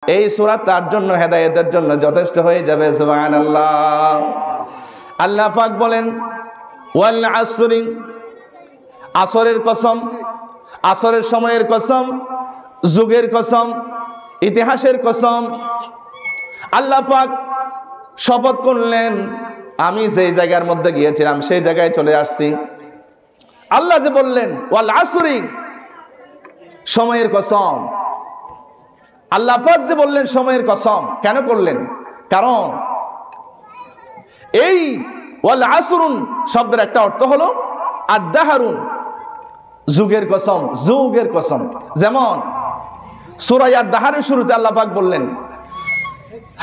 এই সূরা তার জন্য হেদায়েতের জন্য যথেষ্ট হয়ে যাবে। সুবহানাল্লাহ। আল্লাহ পাক বলেন ওয়াল আসরি, আসরের কসম, আসরের সময়ের কসম, যুগের কসম, ইতিহাসের কসম। আল্লাহ পাক শপথ করলেন আমি যেই জায়গার মধ্যে গিয়েছিলাম সেই জায়গায় চলে আসছি। আল্লাহ যে বললেন ওয়াল আসরি, সময়ের কসম। আল্লাহ পাক যে বললেন সময়ের কসম কেন করলেন? কারণ এই ওয়াল আসরুন শব্দের একটা অর্থ হলো আদ-দাহরুন, যুগের কসম, যুগের কসম। যেমন সূরা আদ-দাহরের শুরুতে আল্লাহ পাক বললেন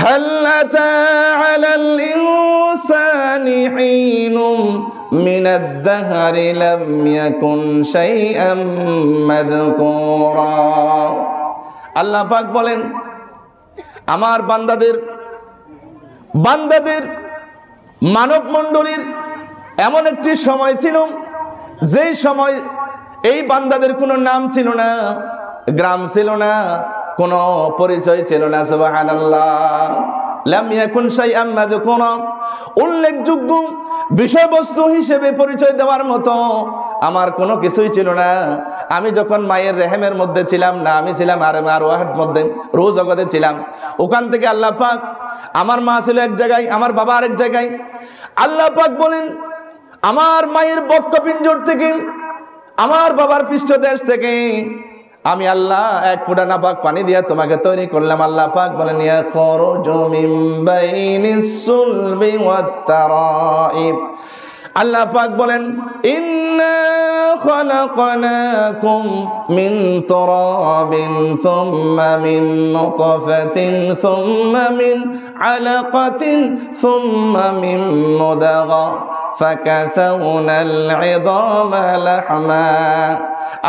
হাল আতা আলাল ইনসানি হিনুম মিনাদ দাহরি লাম ইয়াকুন শাইআম মাযকুরা। আল্লাহ পাক বলেন আমার বান্দাদের মানব মণ্ডলীর এমন একটি সময় ছিল যেই সময় এই বান্দাদের কোনো নাম ছিল না, গ্রাম ছিল না, কোনো পরিচয় ছিল না। সুবহানাল্লাহ। লাম ইয়াকুন শাইআম মাযকুরা, উল্লেখযোগ্য বিষয়বস্তু হিসেবে পরিচয় দেওয়ার মতো আমার কোনো কিছুই ছিল না। আমি যখন মায়ের রেহেমের মধ্যে ছিলাম না, আমি ছিলাম আর ওয়াহের মধ্যে, রোজ জগতে ছিলাম। ওখান থেকে আল্লাহ পাক, আমার মা ছিল এক জায়গায়, আমার বাবা আরেক জায়গায়। আল্লাহ পাক বলেন আমার মায়ের বক্ষপিঞ্জর থেকে, আমার বাবার পৃষ্ঠদেশ থেকে আমি আল্লাহ এক ফোঁটা নাপাক পানি দিয়ে তোমাকে তৈরি করলাম। আল্লাহ পাক বলেন ইয়াখরুজু মিন বাইনিস সুলবি ওয়াত তারাইব। আল্লাহ পাক বলেন ইন্না খালাকনাকুম মিন তুরাবিন সুম্মা মিন নুতফাতিন সুম্মা মিন আলাকাতিন সুম্মা মিন মুদগা ফাকাসাউনাল ইযামা লাহমা।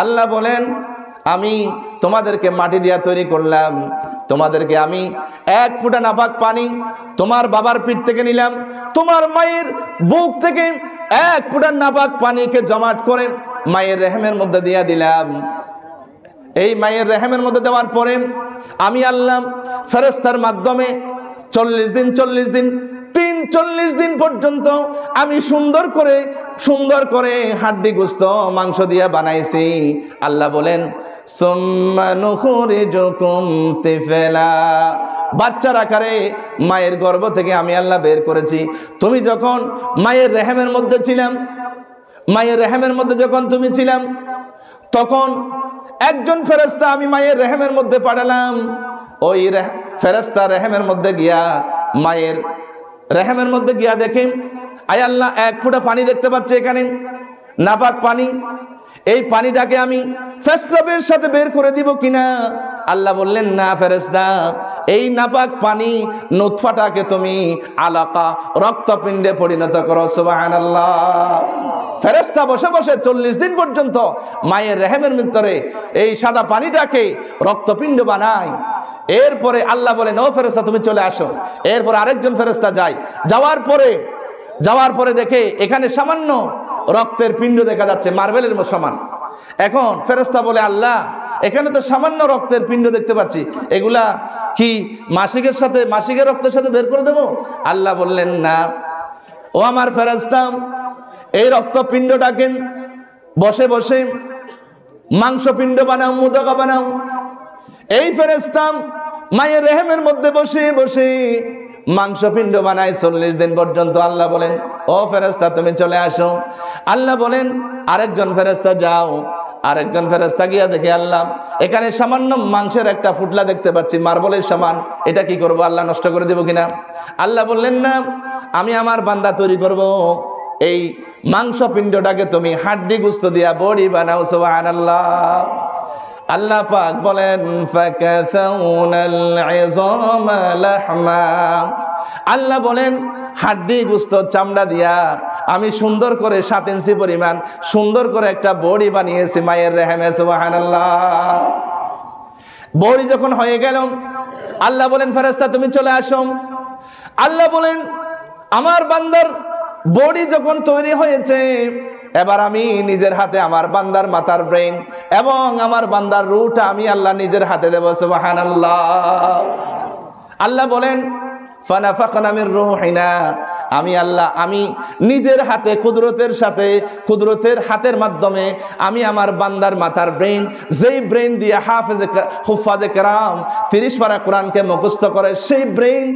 আল্লাহ বলেন আমি তোমাদেরকে মাটি দিয়া তৈরি করলাম, তোমাদেরকে আমি এক ফোঁটা নাপাক পানি তোমার বাবার পিঠ থেকে নিলাম, তোমার মায়ের বুক থেকে এক ফোঁটা নাপাক পানিকে জমাট করে মায়ের রেহেমের মধ্যে দিয়া দিলাম। এই মায়ের রেহেমের মধ্যে দেওয়ার পরে আমি আল্লাহ ফেরেশতার মাধ্যমে 40 দিন 40 দিন পর্যন্ত আমি সুন্দর করে হাড্ডি গোস্ত মাংস দিয়া বানাইছি। আল্লাহ বলেন সুম্মা নুখরিজুকুম তিফলা, বাচ্চার আকারে মায়ের গর্ভ থেকে আমি আল্লাহ বের করেছি। তুমি যখন মায়ের রেহেমের মধ্যে ছিলাম, মায়ের রেহেমের মধ্যে যখন তুমি ছিলাম, তখন একজন ফেরেশতা আমি মায়ের রেহেমের মধ্যে পাঠালাম। ওই ফেরেশতা রেহেমের মধ্যে গিয়া, মায়ের রেহেমের মধ্যে গিয়া দেখে আয় আল্লাহ এক ফোঁটা পানি দেখতে পাচ্ছে এখানে, নাপাক পানি। এই পানিটাকে আমি ফেসরাবের সাথে বের করে দিব কিনা? আল্লাহ বললেন না ফেরেশতা, এই নাপাক পানি নুতফাটাকে তুমি আলাকা, রক্তপিণ্ডে পরিণত করো। সুবহানাল্লাহ। ফেরেশতা বসে বসে 40 দিন পর্যন্ত মায়ের রেহেমের ভিতরে এই সাদা পানিটাকে রক্তপিণ্ড বানায়। এরপরে আল্লাহ বলেন ও ফেরেশতা তুমি চলে আসো। এরপর আরেকজন ফেরেশতা যায়, যাওয়ার পরে দেখে এখানে সামান্য রক্তের পিণ্ড দেখা যাচ্ছে, মার্বেলের সমান। এখন ফেরেশতা বলে আল্লাহ এখানে তো সামান্য রক্তের পিণ্ড দেখতে পাচ্ছি, এগুলা কি মাসিকের রক্তের সাথে বের করে দেব? আল্লাহ বললেন না, ও আমার ফেরেশতা এই রক্তপিণ্ডটাকে বসে বসে মাংসপিণ্ড বানাও, মুদগা বানাও। এই ফেরেশতা মায়ের রেহেমের মধ্যে বসে বসে মাংসপিণ্ড বানায় 40 দিন পর্যন্ত। আল্লাহ বলেন ও ফেরেশতা তুমি চলে আসো। আল্লাহ বলেন আরেকজন ফেরেশতা যাও। আরেকজন ফেরেশতা গিয়া দেখে আল্লাহ এখানে সামান্য মাংসের একটা ফুটলা দেখতে পাচ্ছি, মার্বেলের সমান, এটা কি করব? আল্লাহ নষ্ট করে দেব কিনা? আল্লাহ বললেন না, আমি আমার বান্দা তৈরি করব, এই মাংসপিণ্ডটাকে তুমি হাড্ডি গোস্ত দিয়া বড়ি বানাও। সুবহানাল্লাহ। আল্লাহ পাক বলেন ফাকাসাউনাল ইযামা লাহমা। আল্লাহ বলেন হাড্ডি গোস্ত চামড়া দিয়া আমি সুন্দর করে 7 ইঞ্চি পরিমাণ সুন্দর করে একটা বড়ি বানিয়েছি মায়ের রেহেমে। সুবহানাল্লাহ। বড়ি যখন হয়ে গেল আল্লাহ বলেন ফেরেশতা তুমি চলে আসো। আল্লাহ বলেন আমার বান্দার বড়ি যখন তৈরি হয়েছে এবার আমি নিজের হাতে আমার বান্দার মাথার ব্রেন এবং আমার বান্দার রুহটা আমি আল্লাহ নিজের হাতে দেব। সুবহানাল্লাহ। আল্লাহ বলেন ফানাফাখনা মির রূহিনা, আমি আল্লাহ আমি নিজের হাতে কুদরতের সাথে কুদরতের হাতের মাধ্যমে আমি আমার বান্দার মাথার ব্রেন, যেই ব্রেন দিয়ে হুফাজে কেরাম 30 পারা কোরআনকে মুখস্থ করে সেই ব্রেন,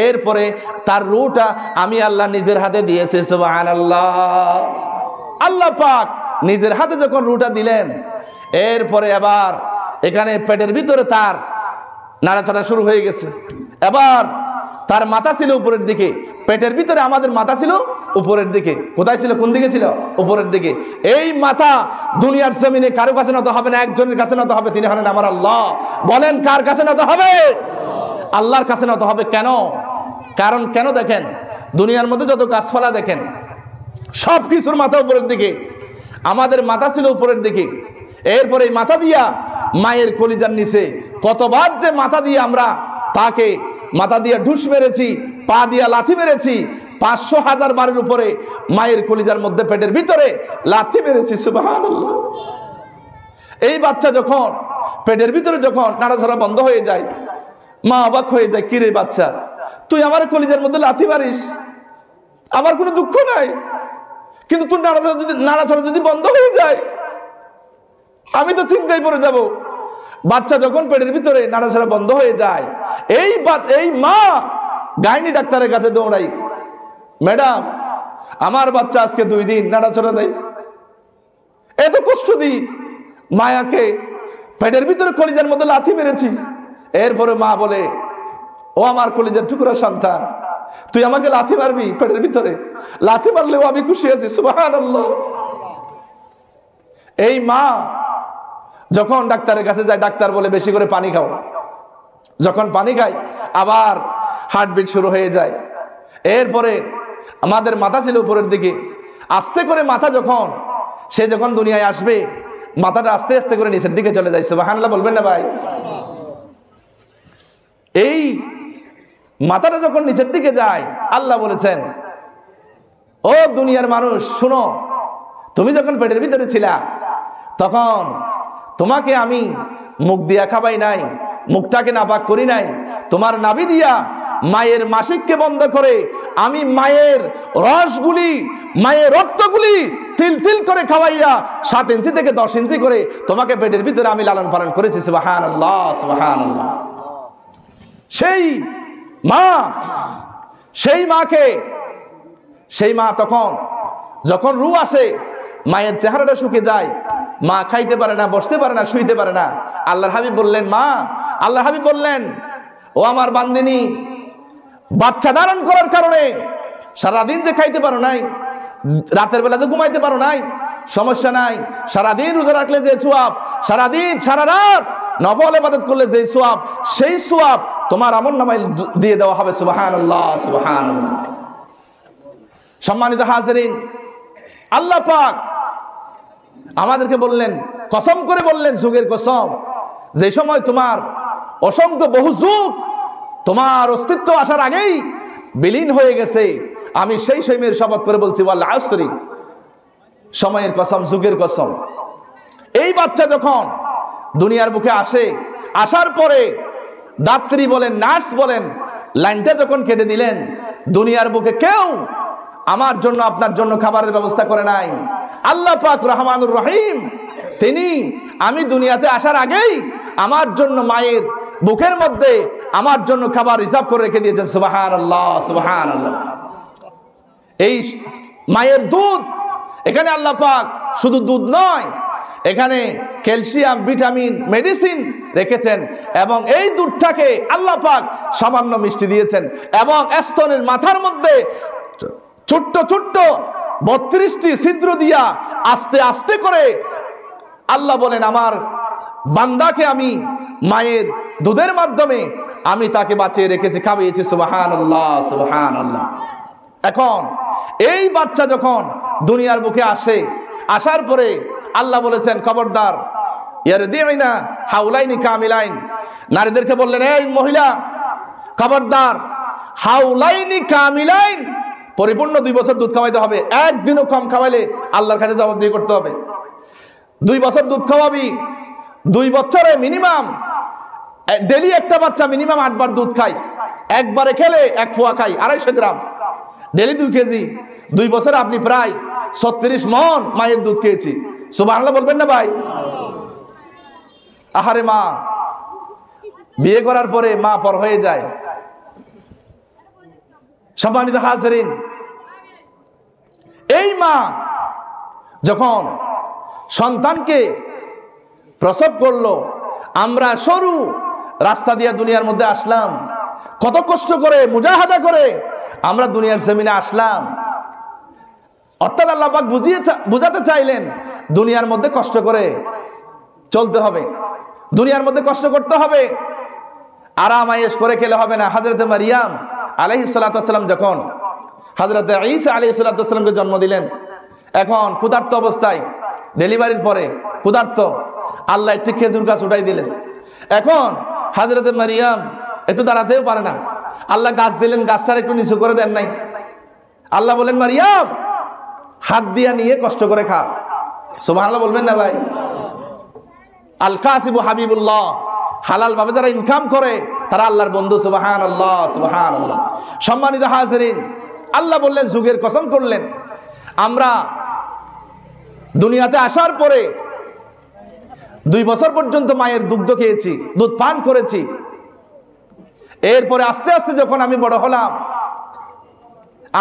এরপরে তার রূহটা আমি আল্লাহ নিজের হাতে দিয়েছি। সুবহানাল্লাহ। আল্লাহ পাক নিজের হাতে যখন রূহটা দিলেন, এরপরে আবার এখানে পেটের ভিতরে তার নাড়াচাড়া শুরু হয়ে গেছে। এবার তার মাথা ছিল উপরের দিকে, পেটের ভিতরে আমাদের মাথা ছিল উপরের দিকে। কোথায় ছিল? কোন দিকে ছিল? উপরের দিকে। এই মাথা দুনিয়ার জমিনে কারো কাছে নত হবে না, একজনের কাছে নত হবে, তিনি হলেন আমার আল্লাহ। বলেন কার কাছে নত হবে? আল্লাহর কাছে নত হবে। কেন? কারণ কেন দেখেন, দুনিয়ার মধ্যে যত গাছপালা দেখেন সব কিছুর মাথা উপরের দিকে, আমাদের মাথা ছিল উপরের দিকে। এরপরে এই মাথা দিয়া মায়ের কলিজার নিচে কতবার যে মাথা দিয়ে আমরা তাকে মাথা দিয়ে ঢুস মেরেছি, পা দিয়া লাথি মেরেছি, 500,000 বারের উপরে মায়ের কলিজার মধ্যে পেটের ভিতরে লাথি মেরেছি। সুবহানাল্লাহ। এই বাচ্চা যখন পেটের ভিতরে যখন নাড়াচাড়া বন্ধ হয়ে যায়, মা অবাক হয়ে যায়, কিরে বাচ্চা তুই আমার কলিজার মধ্যে লাথি মারিস, আমার কোনো দুঃখ নাই, কিন্তু তুই নাড়াচাড়া যদি বন্ধ হয়ে যায় আমি তো চিন্তায় পড়ে যাব। বাচ্চা যখন পেটের ভিতরে নাড়াচাড়া বন্ধ হয়ে যায়, এই মা গাইনি ডাক্তারের কাছে দৌড়াই, ম্যাডাম আমার বাচ্চা আজকে 2 দিন নাড়াচাড়া নেই, এত কষ্ট দিই মায়াকে, পেটের ভিতরে কলিজার মধ্যে লাথি মেরেছি। এরপরে মা বলে, ও আমার কলিজার টুকরা সন্তান, তুই আমাকে লাথি মারবি পেটের ভিতরে, লাথি মারলেও আমি খুশি আছি। সুবহানাল্লাহ। এই মা যখন ডাক্তারের কাছে যায়, ডাক্তার বলে বেশি করে পানি খাও। যখন পানি খাই আবার হার্টবিট শুরু হয়ে যায়। এরপরে আমাদের মাথা ছিল উপরের দিকে, আস্তে করে মাথা যখন দুনিয়ায় আসবে, মাথাটা আস্তে আস্তে করে নিচের দিকে চলে যায়। সুবহানাল্লাহ বলবেন না ভাই? এই মাথাটা যখন নিচের দিকে যায়, আল্লাহ বলেছেন, ও দুনিয়ার মানুষ শুনো, তুমি যখন পেটের ভিতরে ছিলা তখন তোমাকে আমি মুখ দিয়া খাবাই নাই, মুখটাকে নাপাক করি নাই, তোমার নাভি দিয়া মায়ের মাসিককে বন্ধ করে আমি মায়ের রসগুলি, মায়ের রক্তগুলি তিল তিল করে খাওয়াইয়া 7 ইঞ্চি থেকে 10 ইঞ্চি করে তোমাকে পেটের ভিতরে আমি লালন পালন করেছি। সুবহানাল্লাহ, সুবহানাল্লাহ। সেই মা তখন যখন রূহ আসে, মায়ের চেহারাটা শুকে যায়, মা খাইতে পারে না, বসতে পারে না, শুইতে পারে না। আল্লাহর হাবিব বললেন, ও আমার বান্দিনী, বাচ্চা ধারণ করার কারণে সারাদিন যে খাইতে পারো নাই, রাতের বেলা যে ঘুমাইতে পারো নাই, সমস্যা নাই, সারাদিন রোজা রাখলে যে সোয়াব, সারাদিন সারা রাত নফল ইবাদত করলে যে সোয়াব, সেই সোয়াব তোমার আমলনামায় দিয়ে দেওয়া হবে। সুবহানাল্লাহ, সুবহানাল্লাহ। সম্মানিত হাজিরিন, আল্লাহ পাক আমাদেরকে বললেন, কসম করে বললেন, যুগের কসম, যে সময় তোমার অসংখ্য বহু যুগ তোমার অস্তিত্ব আসার আগেই বিলীন হয়ে গেছে, আমি সেই সময়ের শপথ করে বলছি, ওয়াল আসরি, সময়ের কসম, যুগের কসম। এই বাচ্চা যখন দুনিয়ার বুকে আসে, আসার পরে ডাক্তারি বলেন, নার্স বলেন, লাইনটা যখন কেটে দিলেন, দুনিয়ার বুকে কেউ আমার জন্য আপনার জন্য খাবারের ব্যবস্থা করে নাই। আল্লাহ পাক রহমানুর রহিম, তিনি আমি দুনিয়াতে আসার আগেই আমার জন্য মায়ের বুকের মধ্যে আমার জন্য খাবার রিজার্ভ করে রেখে দিয়েছেন। সুবহানাল্লাহ, সুবহানাল্লাহ। এই মায়ের দুধ, এখানে আল্লাহ পাক শুধু দুধ নয়, এখানে ক্যালসিয়াম, ভিটামিন, মেডিসিন রেখেছেন, এবং এই দুধটাকে আল্লাহ পাক সামান্য মিষ্টি দিয়েছেন, এবং স্তনের মাথার মধ্যে ছোট্ট ছোট্ট 32টি ছিদ্র দিয়া আস্তে আস্তে করে আল্লাহ বলেন, আমার বান্দাকে আমি মায়ের দুধের মাধ্যমে আমি তাকে বাঁচিয়ে রেখেছি, খাওয়িয়েছি। সুবহানাল্লাহ, সুবহানাল্লাহ। এখন এই বাচ্চা যখন দুনিয়ার বুকে আসে, আসার পরে আল্লাহ বলেছেন, খবরদার, ইয়ারদিনা হাউলাইনি কামিলাইন, নারীদেরকে বললেন, এই মহিলা খবরদার, হাউলাইনি কামিলাইন, পরিপূর্ণ 2 বছর দুধ খাওয়াইতে হবে। একদিনও কম খাওয়াইলে আল্লাহর কাছে জবাবদিহি করতে হবে। 2 বছর দুধ খাওয়াবি, 2 বছরে মিনিমাম ডেলি একটা বাচ্চা মিনিমাম 8 বার দুধ খায়। একবারে খেলে 1 পোয়া খাই 250 গ্রাম, ডেলি 2 কেজি। 2 বছরে আপনি প্রায় 36 মণ মায়ের দুধ খেয়েছি। সুবহানাল্লাহ বলবেন না ভাই? আহারে মা, বিয়ে করার পরে মা পর হয়ে যায়। সম্মানিত হাজিরিন, এই মা যখন সন্তানকে প্রসব করলো, আমরা সরু রাস্তা দিয়ে দুনিয়ার মধ্যে আসলাম, কত কষ্ট করে মুজাহাদা করে আমরা দুনিয়ার জমিনে আসলাম। অর্থাৎ আল্লাহ পাক বুঝাতে চাইলেন দুনিয়ার মধ্যে কষ্ট করে চলতে হবে, দুনিয়ার মধ্যে কষ্ট করতে হবে, আরাম আয়েশ করে খেলে হবে না। হযরত মারিয়াম আলাইহিস সালাতু ওয়াস সালাম যখন হযরত ঈসা আলাইহিস সালাতু ওয়াস সালামকে জন্ম দিলেন, এখন ক্ষুধার্ত অবস্থায়, ডেলিভারির পরে ক্ষুধার্ত, আল্লাহ একটি খেজুর গাছ উঠাই দিলেন। এখন হযরত মারিয়াম একটু দাঁড়াতেও পারে না, আল্লাহ গাছ দিলেন, গাছটার একটু নিচু করে দেন নাই। আল্লাহ বলেন মারিয়াম হাত দিয়া নিয়ে কষ্ট করে খা। সুবহানাল্লাহ বলবেন না ভাই? আল কাসিবু হাবিবুল্লাহ, হালাল ভাবে যারা ইনকাম করে তারা আল্লাহর বন্ধু। সুবহানাল্লাহ, সুবহানাল্লাহ। সম্মানিত হাজিরিন, আল্লাহ বললেন, যুগের কসম করলেন, আমরা দুনিয়াতে আসার পরে 2 বছর পর্যন্ত মায়ের দুগ্ধ খেয়েছি, দুধ পান করেছি। এরপরে আস্তে আস্তে যখন আমি বড় হলাম,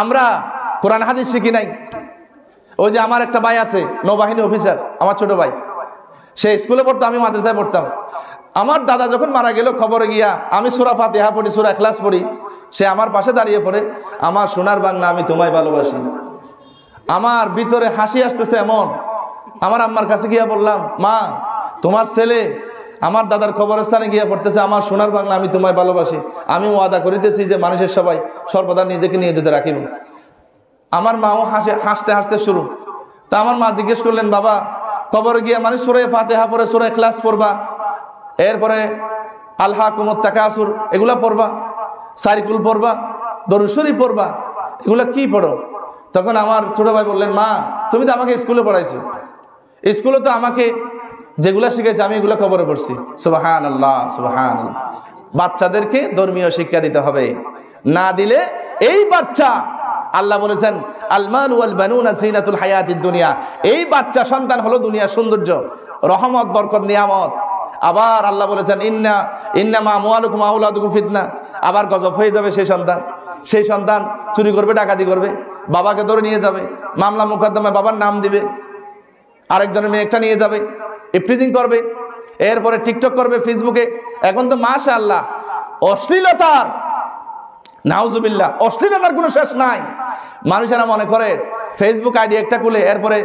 আমরা কোরআন হাদিস শিখি নাই। ওই যে আমার একটা ভাই আছে, নৌবাহিনী অফিসার, আমার ছোট ভাই, সে স্কুলে পড়তো, আমি মাদ্রাসায় পড়তাম। আমার দাদা যখন মারা গেল, খবরে গিয়া আমি সূরা ফাতিহা পড়ি, সূরা ইখলাস পড়ি, সে আমার পাশে দাঁড়িয়ে পড়ে, আমার সোনার বাংলা আমি তোমায় ভালোবাসি। আমার ভিতরে হাসি আসতেছে এমন, আমার আম্মার কাছে গিয়া বললাম, মা তোমার ছেলে আমার দাদার কবরস্থানে গিয়া পড়তেছে, আমার সোনার বাংলা আমি তোমায় ভালোবাসি। আমি ওয়াদা করিতেছি যে মানুষের সবাই সর্বদা নিজেকে নিয়ে যেতে রাখিব। আমার মাও হাসতে হাসতে শুরু। তা আমার মা জিজ্ঞেস করলেন, বাবা কবরে গিয়া মানে সূরা ফাতিহা পড়ে সূরা ইখলাস পড়বা, এরপরে আলহাকুমুত তাকাসুর এগুলা পড়বা, সারিকুল পড়বা, দরুদ শরীফ পড়বা, এগুলা কি পড়ো? তখন আমার ছোট ভাই বললেন, মা তুমি তো আমাকে স্কুলে পড়াইছো, স্কুলে তো আমাকে যেগুলা শিখাইছে আমি এগুলা কবরে পড়ছি। সুবহানাল্লাহ, সুবহানাল্লাহ। বাচ্চাদেরকে ধর্মীয় শিক্ষা দিতে হবে, না দিলে এই বাচ্চা, আল্লাহ বলেছেন আল মাল ওয়াল বানুনা জিনাতুল হায়াতিদ দুনিয়া, এই বাচ্চা সন্তান হলো দুনিয়ার সৌন্দর্য, রহমত, বরকত, নিয়ামত। আবার আল্লাহ বলেছেন ইন্নামা আমওয়ালুকুম ওয়া আওলাদুকুম ফিতনা, আবার গজব হয়ে যাবে সেই সন্তান চুরি করবে, ডাকাতি করবে, বাবাকে ধরে নিয়ে যাবে, মামলা মোকদ্দমায় বাবার নাম দিবে, আরেকজনের মেয়েটা নিয়ে যাবে, ইফটিজিং করবে, এরপরে টিকটক করবে ফেসবুকে। এখন তো মাশাআল্লাহ অশ্লীলতার, নাউজুবিল্লাহ, অশ্লীলতার কোনো শেষ নাই। মানুষেরা মনে করে ফেসবুক আইডি একটা খুলে এরপরে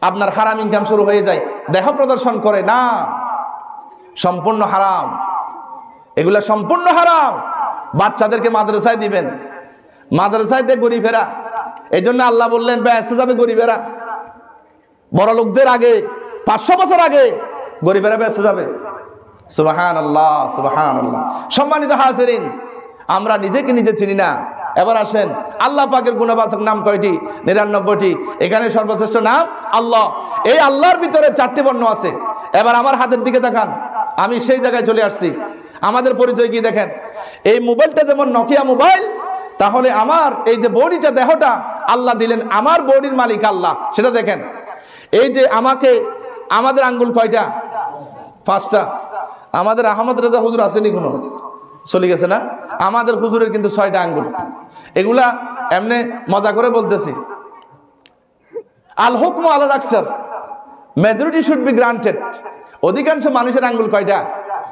আপনার হারাম ইনকাম শুরু হয়ে যায়, দেহ প্রদর্শন করে। না, সম্পূর্ণ হারাম, এগুলা সম্পূর্ণ হারাম। বাচ্চাদেরকে মাদ্রাসায় দিবেন, মাদ্রাসায় দিয়ে গরিবেরা, এই জন্য আল্লাহ বললেন বেহেশতে যাবে গরিবেরা। বড় লোকদের আগে 500 বছর আগে গরিবেরা বেহেশতে যাবে। সুবহানাল্লাহ, সুবহানাল্লাহ। সম্মানিত হাজিরিন, আমরা নিজেকে নিজে চিনি না। এবার আসেন, আল্লাহ পাকের গুণবাচক নাম কয়টি? 99টি। এখানে সর্বশ্রেষ্ঠ নাম আল্লাহ। এই আল্লাহর ভিতরে 4টি বর্ণ আছে। এবার আমার হাতের দিকে তাকান, আমি সেই জায়গায় চলে আসছি। আমাদের পরিচয় কি দেখেন, এই মোবাইলটা যেমন নোকিয়া মোবাইল, তাহলে আমার এই যে বডিটা, দেহটা আল্লাহ দিলেন, আমার বডির মালিক আল্লাহ, সেটা দেখেন। এই যে আমাদের আঙ্গুল কয়টা? 5টা। আমাদের আহমদ রাজা হুজুর আসেনি, কোনো চলে গেছে না? আমাদের হুজুরের কিন্তু 6টা আঙ্গুল। এগুলা এমনি মজা করে বলতেছি। আল হুকমু আলাল আকসার, মেজরিটি শুড বি গ্রান্টেড। অধিকাংশ মানুষের আঙ্গুল কয়টা?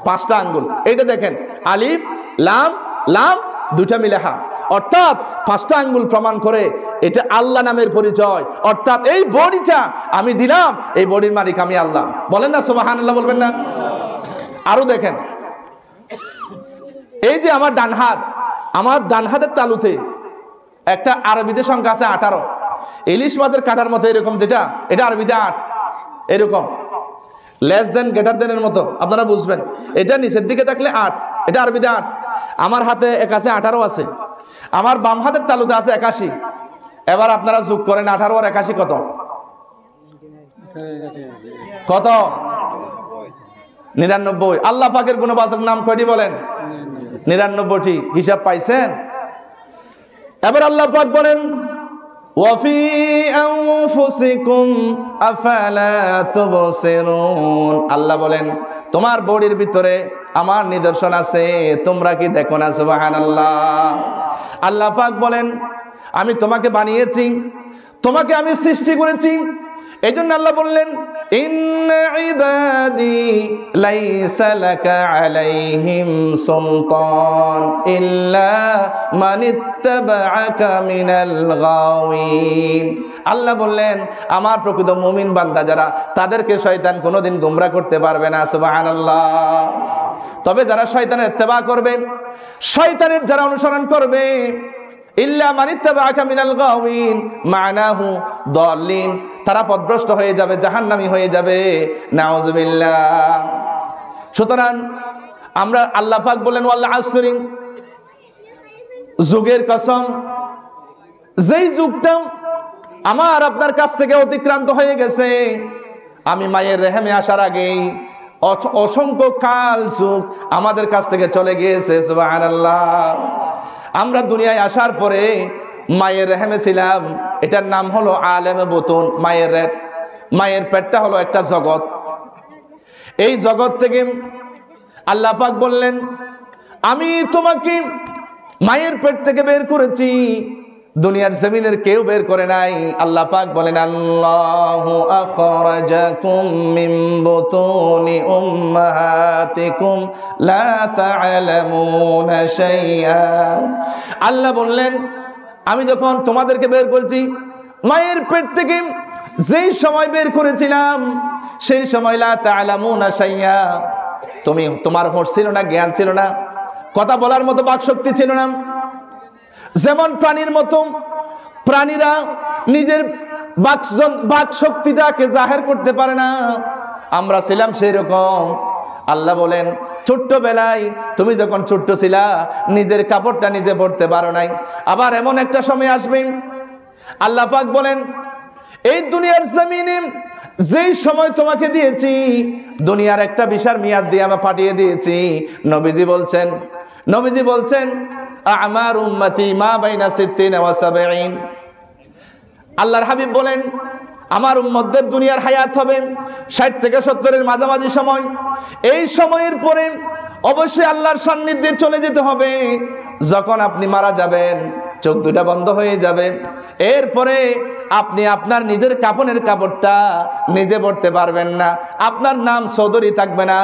5টা আঙ্গুল। এইটা দেখেন, আলিফ লাম, লাম 2টা মিলে হা, অর্থাৎ 5টা আঙ্গুল প্রমাণ করে এটা আল্লাহ নামের পরিচয়। অর্থাৎ এই বডিটা আমি দিলাম, এই বডির মালিক আমি আল্লাহ। বলেন না সুবহানাল্লাহ, বলবেন না? আরো দেখেন, এই যে আমার ডান হাত, আমার ডান হাতের তালুতে একটা আরবিতে সংখ্যা আছে 18। ইলিশ মাছের কাটার মতো এরকম, যেটা এটা আরবিতে 8, এরকম লেস দেন গ্রেটার দেনের মতো, আপনারা বুঝবেন। এটা নিচের দিকে থাকলে 8, এটা আরবিতে 8। আমার হাতে এক আছে 18 আছে। আমার বাম হাতের তালুতে আছে 81। এবার আপনারা যোগ করেন 18 আর 81 কত? কত? 99। আল্লাহ পাকের গুণবাচক নাম কয়টি বলেন? 99টি। হিসাব পাইছেন? এবার আল্লাহ পাক বলেন ওয়াফি আনফুসিকুম আফালা তুবসিরুন। আল্লাহ বলেন তোমার বডির ভিতরে আমার নিদর্শন আছে, তোমরা কি দেখো না? সুবহানাল্লাহ। আল্লাহ পাক বলেন আমি তোমাকে বানিয়েছি, তোমাকে আমি সৃষ্টি করেছি। এই জন্য আল্লাহ বললেন ইন্না ইবাদি লাইসা লাকা আলাইহিম সুলতান ইল্লা মানিত্তাবাআকা মিনাল গাওয়িন। আল্লাহ বললেন আমার প্রকৃত মুমিন বান্দা যারা, তাদেরকে শয়তান কোনোদিন গোমরা করতে পারবে না। সুবহানাল্লাহ। তবে যারা শয়তানের ইত্তেবা করবে, শয়তানের যারা অনুসরণ করবে, ইল্লা মানিত্তাবাআকা মিনাল গাওয়িন মানাহু দাল্লিন, তারা পথভ্রষ্ট হয়ে যাবে, জাহান্নামী হয়ে যাবে। নাউযুবিল্লাহ। সুতরাং আমরা আল্লাহ পাক বলেন ওয়াল আসরি, যুগের কসম, যেই যুগটা আমার আপনার কাছ থেকে অতিক্রান্ত হয়ে গেছে, আমি মায়ের রেহেমে আসার আগেই অসংখ্য কাল যুগ আমাদের কাছ থেকে চলে গিয়েছে। সুবহানাল্লাহ। আমরা দুনিয়ায় আসার পরে মায়ের রেহেমে ছিলাম, এটার নাম হলো আলেমে বুতুন। মায়ের পেটটা হলো একটা জগৎ। এই জগৎ থেকে আল্লাহ পাক বললেন আমি তোমাকে মায়ের পেট থেকে বের করেছি, দুনিয়ার জমিনের কেউ বের করে নাই। আল্লাহ পাক বলেন আল্লাহু আখরাজাকুম মিন বুতুনি উম্মাহাতিকুম লা তা'লামুনা শাইআ। আল্লাহ বললেন আমি যখন তোমাদেরকে বের করেছি মায়ের পেট থেকে, যেই সময় বের করেছিলাম সেই সময় লা তা'লামুনা শাইআ, তোমার হোশ ছিল না, জ্ঞান ছিল না, কথা বলার মতো বাকশক্তি ছিল না। যেমন প্রাণীর মতো প্রাণীরা নিজের বাক শক্তিটাকে জাহের করতে পারে না, আমরা ছিলাম সেই রকম। আল্লাহ বলেন ছোট্টবেলায় তুমি যখন ছোট্ট ছিলা নিজের কাপড়টা নিজে পরতে পারো নাই। আবার এমন একটা সময় আসবে আল্লাহ পাক বলেন এই দুনিয়ার জমিনে যেই সময় তোমাকে দিয়েছি, দুনিয়ার একটা বিশাল মেয়াদ দিয়ে আমরা পাঠিয়ে দিয়েছি। নবীজি বলছেন আমার উম্মতি মা বাইনা 60 ওয়া 70। আল্লাহর হাবিব বলেন আমার উম্মতদের দুনিয়ার হায়াত হবে 60 থেকে 70-এর মাঝামাঝি সময়। এই সময়ের পরে অবশ্যই আল্লাহর সান্নিধ্যে চলে যেতে হবে। যখন আপনি মারা যাবেন চোখ দুটা বন্ধ হয়ে যাবে, এরপরে আপনি আপনার নিজের কাফনের কাপড়টা নিজে পরতে পারবেন না। আপনার নাম চৌধুরী থাকবে না,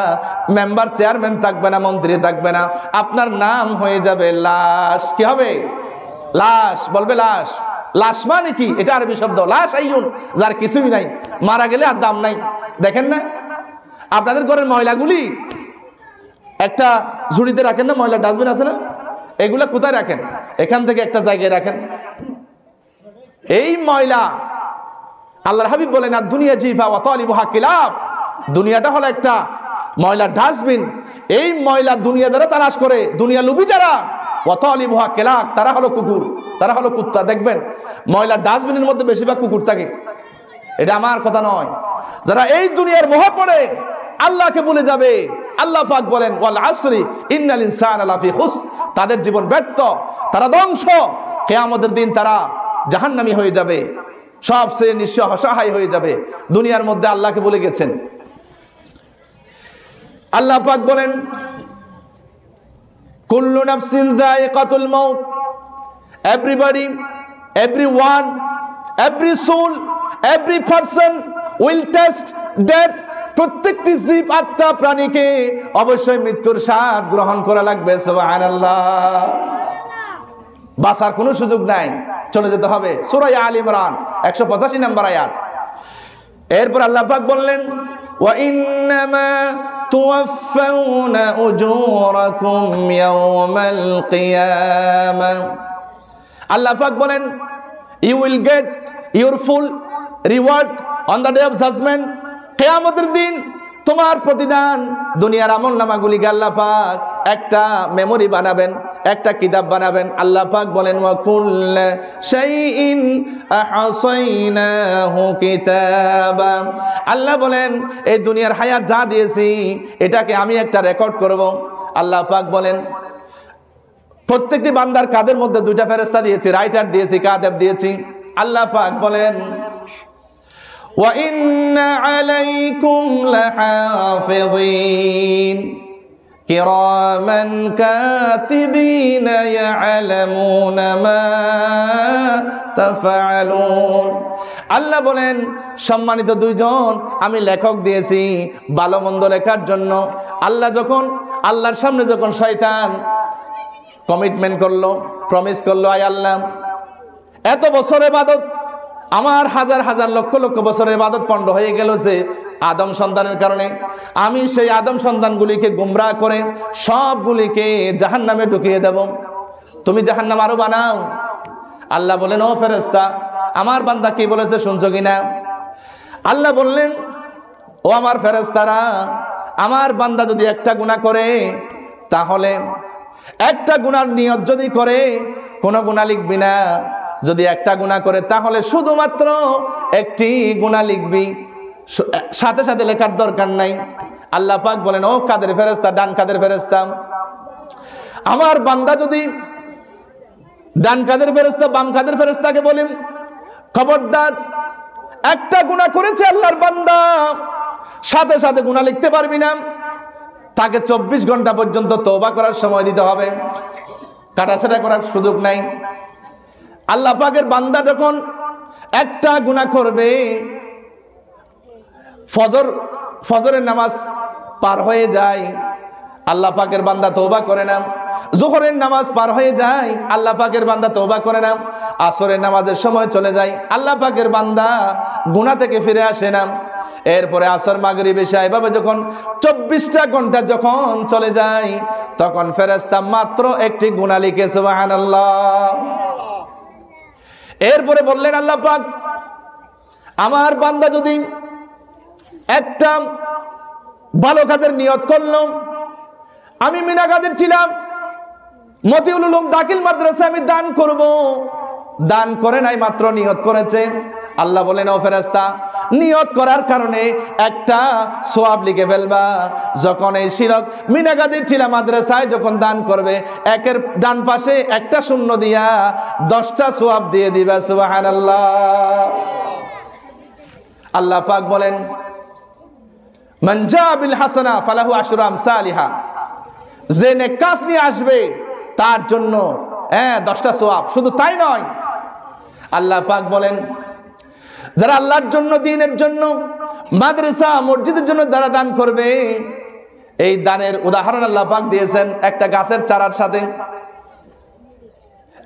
মেম্বার চেয়ারম্যান থাকবে না, মন্ত্রী থাকবে না, আপনার নাম হয়ে যাবে লাশ। কি হবে? লাশ। বলবে লাশ। লাশ মানে কি? এটা আরবি শব্দ, লাশ আইয়ুন, যার কিছুই নাই, মারা গেলে আর দাম নাই। দেখেন না আপনাদের ঘরের ময়লাগুলি একটা ঝুড়িতে রাখেন না, ময়লা ডাস্টবিন আছে না, এগুলা কোথায় রাখেন? এখান থেকে একটা জায়গায় রাখেন। এই ময়লা আল্লাহর হাবিব বলেন আর দুনিয়া জিফা ওয়া তালিবুহা কিলাব, দুনিয়াটা হলো একটা ময়লা ডাস্টবিন। এই ময়লা দুনিয়া যারা তালাশ করে, দুনিয়া লুবি যারা, ওয়া তালিবুহা কিলাব, তারা হলো কুকুর, তারা হলো কুত্তা। দেখবেন ময়লা ডাস্টবিনের মধ্যে বেশিরভাগ কুকুর থাকে। এটা আমার কথা নয়। যারা এই দুনিয়ার মোহ পড়ে আল্লাহকে ভুলে যাবে, আল্লাহ পাক বলেন ওয়াল আসরি ইন্নাল ইনসানা লাফি খুসর, তাদের জীবন ব্যর্থ, তারা ধ্বংস। কিয়ামতের দিন তারা জাহান্নামী হয়ে যাবে, সবচেয়ে নিঃস্ব অসহায় হয়ে যাবে। দুনিয়ার মধ্যে আল্লাহকে ভুলে গেছেন। আল্লাহ পাক বলেন কুল্লু নাফসিন যায়িকাতুল মাউত, everybody, everyone, every soul, every person will taste death. প্রত্যেকটি জীব আত্মা প্রাণীকে অবশ্যই মৃত্যুর স্বাদ গ্রহণ করা লাগবে। সুবহানাল্লাহ। বাঁচার কোনো সুযোগ নাই, চলে যেতে হবে। সূরা আলে ইমরান 185 নম্বর আয়াত। এরপর আল্লাহ পাক বললেন ওয়া ইন্নামা তুওয়াফাউনা উজুরাকুম ইয়াওমাল কিয়ামাহ। আল্লাহ পাক বলেন you will get your full reward on the day of judgment. কিয়ামতের দিন তোমার প্রতিদান, দুনিয়ার আমলনামাগুলিকে আল্লাহ পাক একটা মেমোরি বানাবেন, একটা কিতাব বানাবেন। আল্লাহ পাক বলেন ওয়া কুল্লা শাইইন আহসাইনাহু কিতাবা। আল্লাহ বলেন এই দুনিয়ার হায়াত যা দিয়েছি এটাকে আমি একটা রেকর্ড করব। আল্লাহ পাক বলেন প্রত্যেকটি বান্দার কাদের মধ্যে দুইটা ফেরেশতা দিয়েছি, রাইটার দিয়েছি, কাদেব দিয়েছি। আল্লাহ পাক বলেন ওয়া ইন্না আলাইকুম লাহাফিযিন কিরামান কাতিবিনা ইয়ালামুনা মা তাফআলুন। আল্লাহ বলেন সম্মানিত দুইজন আমি লেখক দিয়েছি ভালো মন্দ লেখার জন্য। আল্লাহর সামনে যখন শয়তান কমিটমেন্ট করলো, প্রমিস করলো, আয় আল্লাহ এত বছর ইবাদত, আমার হাজার হাজার লক্ষ লক্ষ বছরের ইবাদত পণ্ড হয়ে গেল যে আদম সন্তানের কারণে, আমি সেই আদম সন্তানগুলিকে গুমরাহ করে সবগুলিকে জাহান্নামে ঢুকিয়ে দেব, তুমি জাহান্নাম আরো বানাও। আল্লাহ বলেন ও ফেরেশতা আমার বান্দা কি বলেছে শুনছো কিনা? আল্লাহ বললেন ও আমার ফেরেশতারা, আমার বান্দা যদি একটা গুনাহ করে, তাহলে একটা গুনার নিয়ত যদি করে কোনো গুনাহ লিখবি না, যদি একটা গুনাহ করে তাহলে শুধুমাত্র একটি গুনাহ লিখবি, সাথে সাথে লেখার দরকার নাই। আল্লাহ পাক বলেন ও কাদের ফেরেশতা, ডান কাদের ফেরেশতা, আমার বান্দা যদি ডান কাদের ফেরেশতা বাম কাদের ফেরেশতাকে বলেন খবরদার একটা গুনাহ করেছে আল্লাহর বান্দা, সাথে সাথে গুনাহ লিখতে পারবি না, তাকে 24 ঘন্টা পর্যন্ত তওবা করার সময় দিতে হবে, কাটাছেঁটা করার সুযোগ নাই। আল্লাহ পাকের বান্দা যখন একটা গুনাহ করবে, ফজরের নামাজ পার হয়ে যায়, আল্লাহ পাকের বান্দা তওবা করে না। যোহরের নামাজ পার হয়ে যায়, আল্লাহ পাকের বান্দা তওবা করে না। আসরের নামাজের সময় চলে যায়, আল্লাহ পাকের বান্দা গুনাহ থেকে ফিরে আসে না। এরপরে আসর মাগরিব এশা এভাবে যখন 24টা ঘন্টা যখন চলে যায়, তখন ফেরেশতা মাত্র একটি গুনাহ লিখে সুবহানাল্লাহ। এরপরে বললেন আল্লাহ পাক আমার বান্দা যদি একটা ভালো কাজের নিয়ত করল, আমি মিনাগাজীর ছিলাম মতিউল উলুম দাখিল মাদ্রাসা আমি দান করব, দান করে নাই মাত্র নিয়ত করেছে। আল্লাহ বলেন ও ফেরেশতা নিয়ত করার কারণে একটা সওয়াব লিখে ফেলবা। যখন এই শিরক মিনাগাজীর ছিলা মাদ্রাসায় যখন দান করবে, একের ডান পাশে একটা শূন্য দিয়া 10টা সওয়াব দিয়ে দিবা সুবহানাল্লাহ। আল্লাহ পাক বলেন মান জা বিল হাসানা ফালাহু আশরু আমসালিহা, যে নেক কাজ নিয়ে আসবে তার জন্য 10টা সওয়াব। শুধু তাই নয়, আল্লাহ পাক বলেন যারা আল্লাহর জন্য, দ্বীনের জন্য, মাদ্রাসা মসজিদের জন্য যারা দান করবে, এই দানের উদাহরণ আল্লাহ পাক দিয়েছেন একটা গাছের চারার সাথে।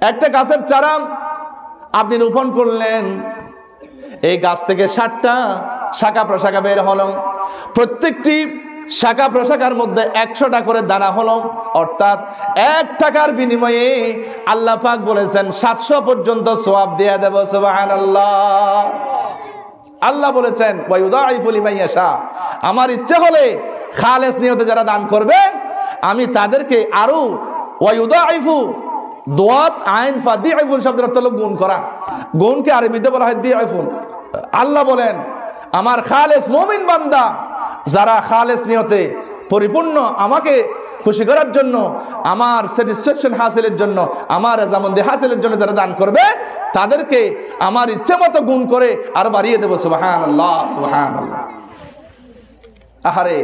একটা গাছের চারা আপনি রোপণ করলেন, এই গাছ থেকে 60টা শাখা প্রশাখা বের হলো, প্রত্যেকটি শাখা প্রশাখার মধ্যে 100টা করে দানা হলো, অর্থাৎ 1 টাকার বিনিময়ে আল্লাহ পাক বলেছেন 700 পর্যন্ত সওয়াব দিয়ে দেব সুবহানাল্লাহ। আল্লাহ বলেছেন ওয়া ইউদাইফু লিমান ইয়াশা, আমার ইচ্ছে হলে খালেস নিয়তে যারা দান করবে আমি তাদেরকে আরো ওয়া ইউদাইফু দোয়াত আইন ফাদিফুন শব্দের অর্থ হলো গুণ করা, গুণকে আরবিতে বলা হয় দিআফুন। আল্লাহ বলেন আমার খালেস মুমিন বান্দা যারা খালেস নিয়তে পরিপূর্ণ আমাকে খুশি করার জন্য, আমার স্যাটিসফ্যাকশন হাসিলের জন্য, আমার রাজামন্দি হাসিলের জন্য যারা দান করবে তাদেরকে আমার ইচ্ছে মতো গুণ করে আর বাড়িয়ে দেব সুবহানাল্লাহ সুবহানাল্লাহ। আহারে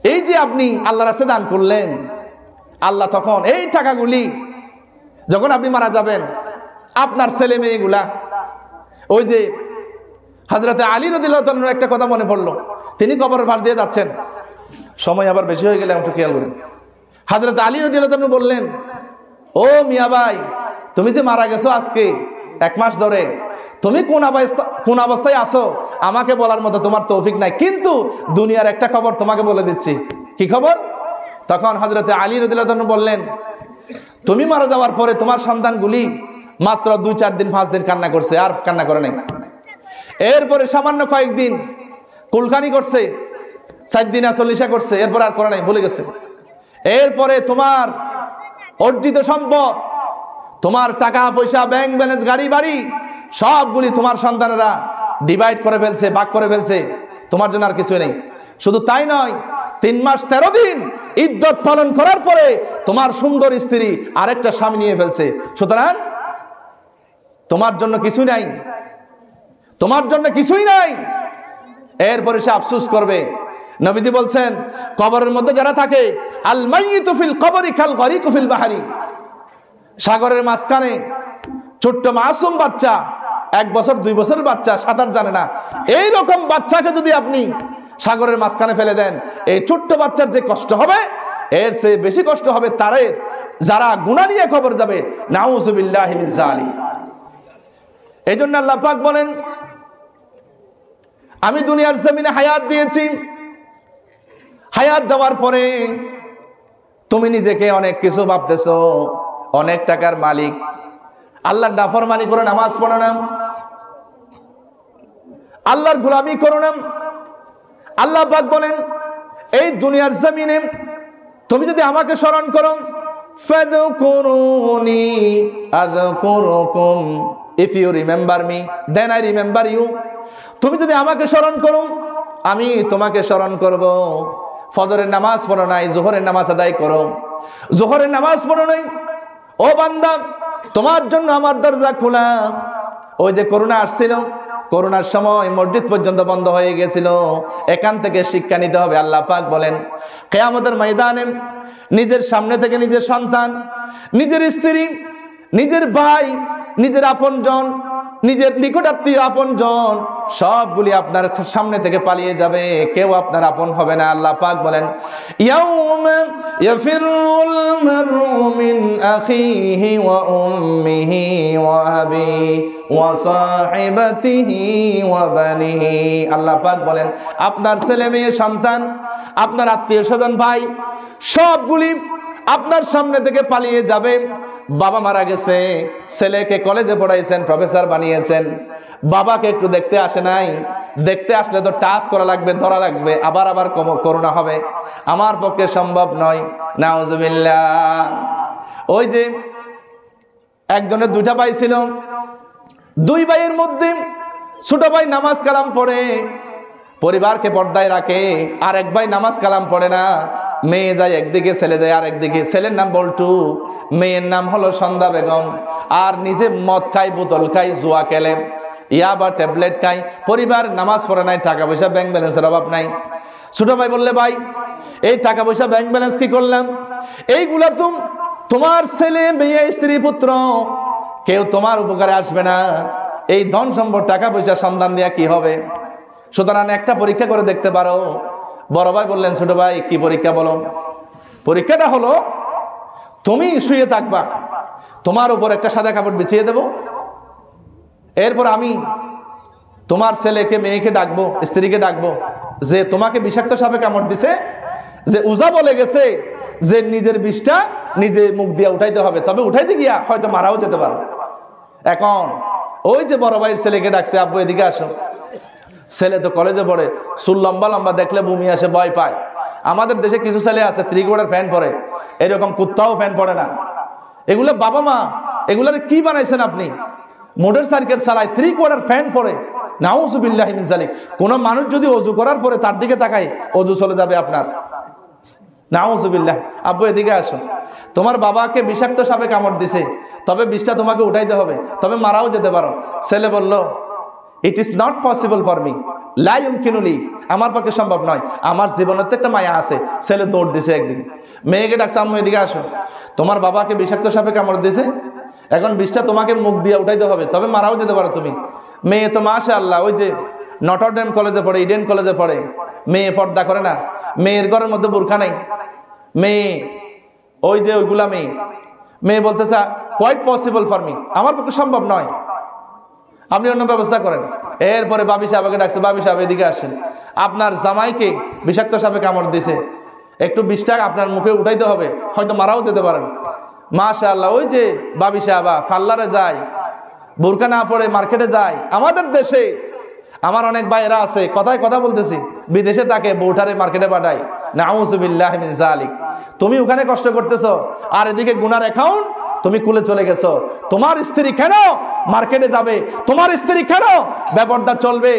এই যে আপনি আল্লাহর রাস্তায় দান করলেন, আল্লাহ তখন এই টাকাগুলি যখন আপনি মারা যাবেন, আপনার ছেলে মেয়েগুলা, ওই যে হযরতে আলী রাদিয়াল্লাহু তাআলার একটা কথা মনে পড়লো, তিনি কবরের পাশ দিয়ে যাচ্ছেন, সময় আবার বেশি হয়ে গেলে একটু খেয়াল করুন। হযরতে আলী রাদিয়াল্লাহু তাআলা বললেন ও মিয়া ভাই, তুমি যে মারা গেছো আজকে 1 মাস ধরে, তুমি কোন অবস্থায় আছো আমাকে বলার মতো তোমার তৌফিক নাই, কিন্তু দুনিয়ার একটা খবর তোমাকে বলে দিচ্ছি। কি খবর? তখন হযরতে আলী রাদিয়াল্লাহু তাআলা বললেন তুমি মারা যাওয়ার পরে তোমার সন্তানগুলি মাত্র 2-4 দিন 5 দিন কান্না করছে, আর কান্না করে নাই। এরপরে সামান্য কয়েকদিন কুলখানি করছে, 4 দিন আসলিশা করছে, এরপর আর করে নাই, ভুলে গেছে। এরপরে তোমার অর্জিত সম্পদ, তোমার টাকা পয়সা, ব্যাংক ব্যালেন্স, গাড়ি বাড়ি সবগুলি তোমার সন্তানেরা ডিভাইড করে ফেলছে, ভাগ করে ফেলছে, তোমার জন্য আর কিছু নেই। শুধু তাই নয়, 3 মাস 13 দিন ইদ্যত পালন করার পরে তোমার সুন্দর স্ত্রী আরেকটা স্বামী নিয়ে ফেলছে। সুতরাং তোমার জন্য কিছুই নাই, তোমার জন্য কিছুই নাই। এরপরে সে আফসোস করবে। নবীজি বলছেন, কবরের মধ্যে যারা থাকে, আল মাইয়িতু ফিল কবরি কাল গরিকু ফিল বাহরি, সাগরের মাঝখানে ছোট্ট মাসুম বাচ্চা, 1 বছর 2 বছরের বাচ্চা, সাঁতার জানে না, এই রকম বাচ্চাকে যদি আপনি সাগরের মাঝখানে ফেলে দেন, এই ছোট্ট বাচ্চার যে কষ্ট হবে, এর চেয়ে বেশি কষ্ট হবে তাদের যারা গুনাহ নিয়ে কবর যাবে। নাউযুবিল্লাহি মিন যালিক। এই জন্য আল্লাহ পাক বলেন, আমি দুনিয়ার জমিনে হায়াত দিয়েছি, হায়াত দেওয়ার পরে তুমি নিজেকে অনেক কিছু ভাবতেছো, অনেক টাকার মালিক, আল্লাহর নাফরমানি করে নামাজ পড়ো না, আল্লাহর গোলামি করো না। আল্লাহ পাক বলেন, এই দুনিয়ার জমিনে তুমি যদি আমাকে স্মরণ করো, ফাযকুরুনি আযকুরুকুম, if you remember me then I remember you. তুমি যদি আমাকে স্মরণ করো, আমি তোমাকে স্মরণ করব। ফজরের নামাজ পড়ো নাই, জোহরের নামাজ আদায় করো। জোহরের নামাজ পড়ো নাই, ও বান্দা, তোমার জন্য আমার দরজা খোলা। ওই যে করোনা আসছিল, করোনার সময় মসজিদ পর্যন্ত বন্ধ হয়ে গেছিল, এখান থেকে শিক্ষা নিতে হবে। আল্লাহ পাক বলেন, কিয়ামতের ময়দানে নিজের সামনে থেকে নিজের সন্তান, নিজের স্ত্রী, নিজের ভাই, নিজের আপনজন, নিজের নিকটাত্মীয় আপনজন সবগুলি আপনার সামনে থেকে পালিয়ে যাবে, কেউ আপনার আপন হবে না। আল্লাহ পাক বলেন, ইয়াউমা ইয়াফিরুল মারউ মিন আখিহি ওয়া উম্মিহি ওয়া আবিহি ওয়া সাহিবাতিহি ওয়া বানিহি। আল্লাহ পাক বলেন, আপনার ছেলে মেয়ে সন্তান, আপনার আত্মীয় স্বজন, ভাই সবগুলি আপনার সামনে থেকে পালিয়ে যাবে। বাবা মারা গেছে, ছেলেকে কলেজে পড়াইছেন, প্রফেসর বানিয়েছেন, বাবাকে একটু দেখতে আসে নাই, দেখতে আসলে তো টাচ করা লাগবে, ধরা লাগবে, আবার আবার করোনা হবে, আমার পক্ষে সম্ভব নয়। নাউজুবিল্লাহ। ওই যে একজনের 2টা ভাই ছিল, 2 ভাইয়ের মধ্যে ছোট ভাই নামাজ কালাম পড়ে, পরিবারকে পর্দায় রাখে, আর এক ভাই নামাজ কালাম পড়ে না। মেয়ে যায় একদিকে, ছেলে যায় আর একদিকে। ছেলের নাম বল্টু, মেয়ের নাম হলো সন্ধ্যা বেগম। আর নিজে মদ খায়, বোতল খায়, জুয়া খেলে, ইয়াবা ট্যাবলেট খায়। পরিবার নামাজ পড়ে নাই, টাকা পয়সা ব্যাংক ব্যালেন্সের অভাব নাই। ছোট ভাই বললে, ভাই এই টাকা পয়সা ব্যাংক ব্যালেন্স কি করলাম, এইগুলা তোমার ছেলে মেয়ে স্ত্রী পুত্র কেউ তোমার উপকারে আসবে না, এই ধন সম্পদ টাকা পয়সা সন্ধান দেয়া কি হবে? সুতরাং একটা পরীক্ষা করে দেখতে পারো। বড় ভাই বললেন, ছোট ভাই কি পরীক্ষা বলো? পরীক্ষাটা হলো, তুমি শুয়ে থাকবা, তোমার উপর একটা সাদা কাপড় বিছিয়ে দেব, এরপর আমি তোমার ছেলেকে মেয়েকে ডাকবো, স্ত্রীকে ডাকবো, যে তোমাকে বিষাক্ত সাপে কামড় দিছে, যে উজা বলে গেছে যে নিজের বিষটা নিজে মুখ দিয়ে উঠাইতে হবে, তবে উঠাইতে গিয়া হয়তো মারাও যেতে পারো। এখন ওই যে বড় ভাইয়ের ছেলেকে ডাকছে, আব্বু এদিকে আসো। ছেলে তো কলেজে পড়ে, চুল লম্বা লম্বা, দেখলে বমি আসে, ভয় পায়। আমাদের দেশে কিছু ছেলে আছে 3/4 প্যান্ট পরে, এরকম কুত্তাও প্যান্ট পরে না। এগুলো বাবা মা, এগুলার কি বানাইছেন আপনি? মোটর সাইকেল চালায় 3/4 প্যান্ট পরে, নাউযুবিল্লাহি মিন যালিক। কোন মানুষ যদি অজু করার পরে তার দিকে তাকায়, অজু চলে যাবে আপনার। নাউযুবিল্লাহ। আব্বু এদিকে আসো, তোমার বাবাকে বিষাক্ত সাপে কামড় দিছে, তবে বিষটা তোমাকে উঠাইতে হবে, তবে মারাও যেতে পারো। ছেলে বলল, it is not possible for me, লা ইউমকিনুলি, আমার পক্ষে সম্ভব নয়, আমার জীবনের তো একটা মায়া আছে। ছেলে দৌড় দিছে একদিকে, মেয়েকে ডাকছে, আম্মু এদিকে আসো, তোমার বাবাকে বিষাক্ত সাপে কামড় দিছে, এখন বিষটা তোমাকে মুখ দিয়ে উঠাইতে হবে, তবে মারাও যেতে পারো তুমি। মেয়ে তো মাশাআল্লাহ, ওই যে নটরডেম কলেজে পড়ে, ইডেন কলেজে পড়ে, মেয়ে পর্দা করে না, মেয়ের ঘরের মধ্যে বোরখা নেই, মেয়ে ওই যে ওইগুলা মেয়ে বলতেছে, কোয়াইট পসিবল ফর মি, আমার পক্ষে সম্ভব নয়, আপনি অন্য ব্যবস্থা করেন। এরপরে বাবি সাহেবকে ডাকছে, বাবি সাহেব এদিকে আসেন, আপনার জামাইকে বিষাক্ত সাপে কামড় দিছে, একটু বিষটা আপনার মুখে উঠাইতে হবে, হয়তো মারাও যেতে পারেন। মাশাআল্লাহ, ওই যে বাবি সাহেবা পার্লারে যায়, বোরকা না পরে মার্কেটে যায়। আমাদের দেশে আমার অনেক ভাইয়েরা আছে, কথায় কথা বলতেছি, বিদেশে তাকে বউটারে মার্কেটে পাঠায়, নাউযু বিল্লাহি মিন যালিক। তুমি ওখানে কষ্ট করতেছো আর এদিকে গুনার অ্যাকাউন্ট তুমি কুলে চলে গেছো। তোমার স্ত্রী কেন মার্কেটে যাবে, তোমার স্ত্রী কেন ব্যাপারটা চলবে,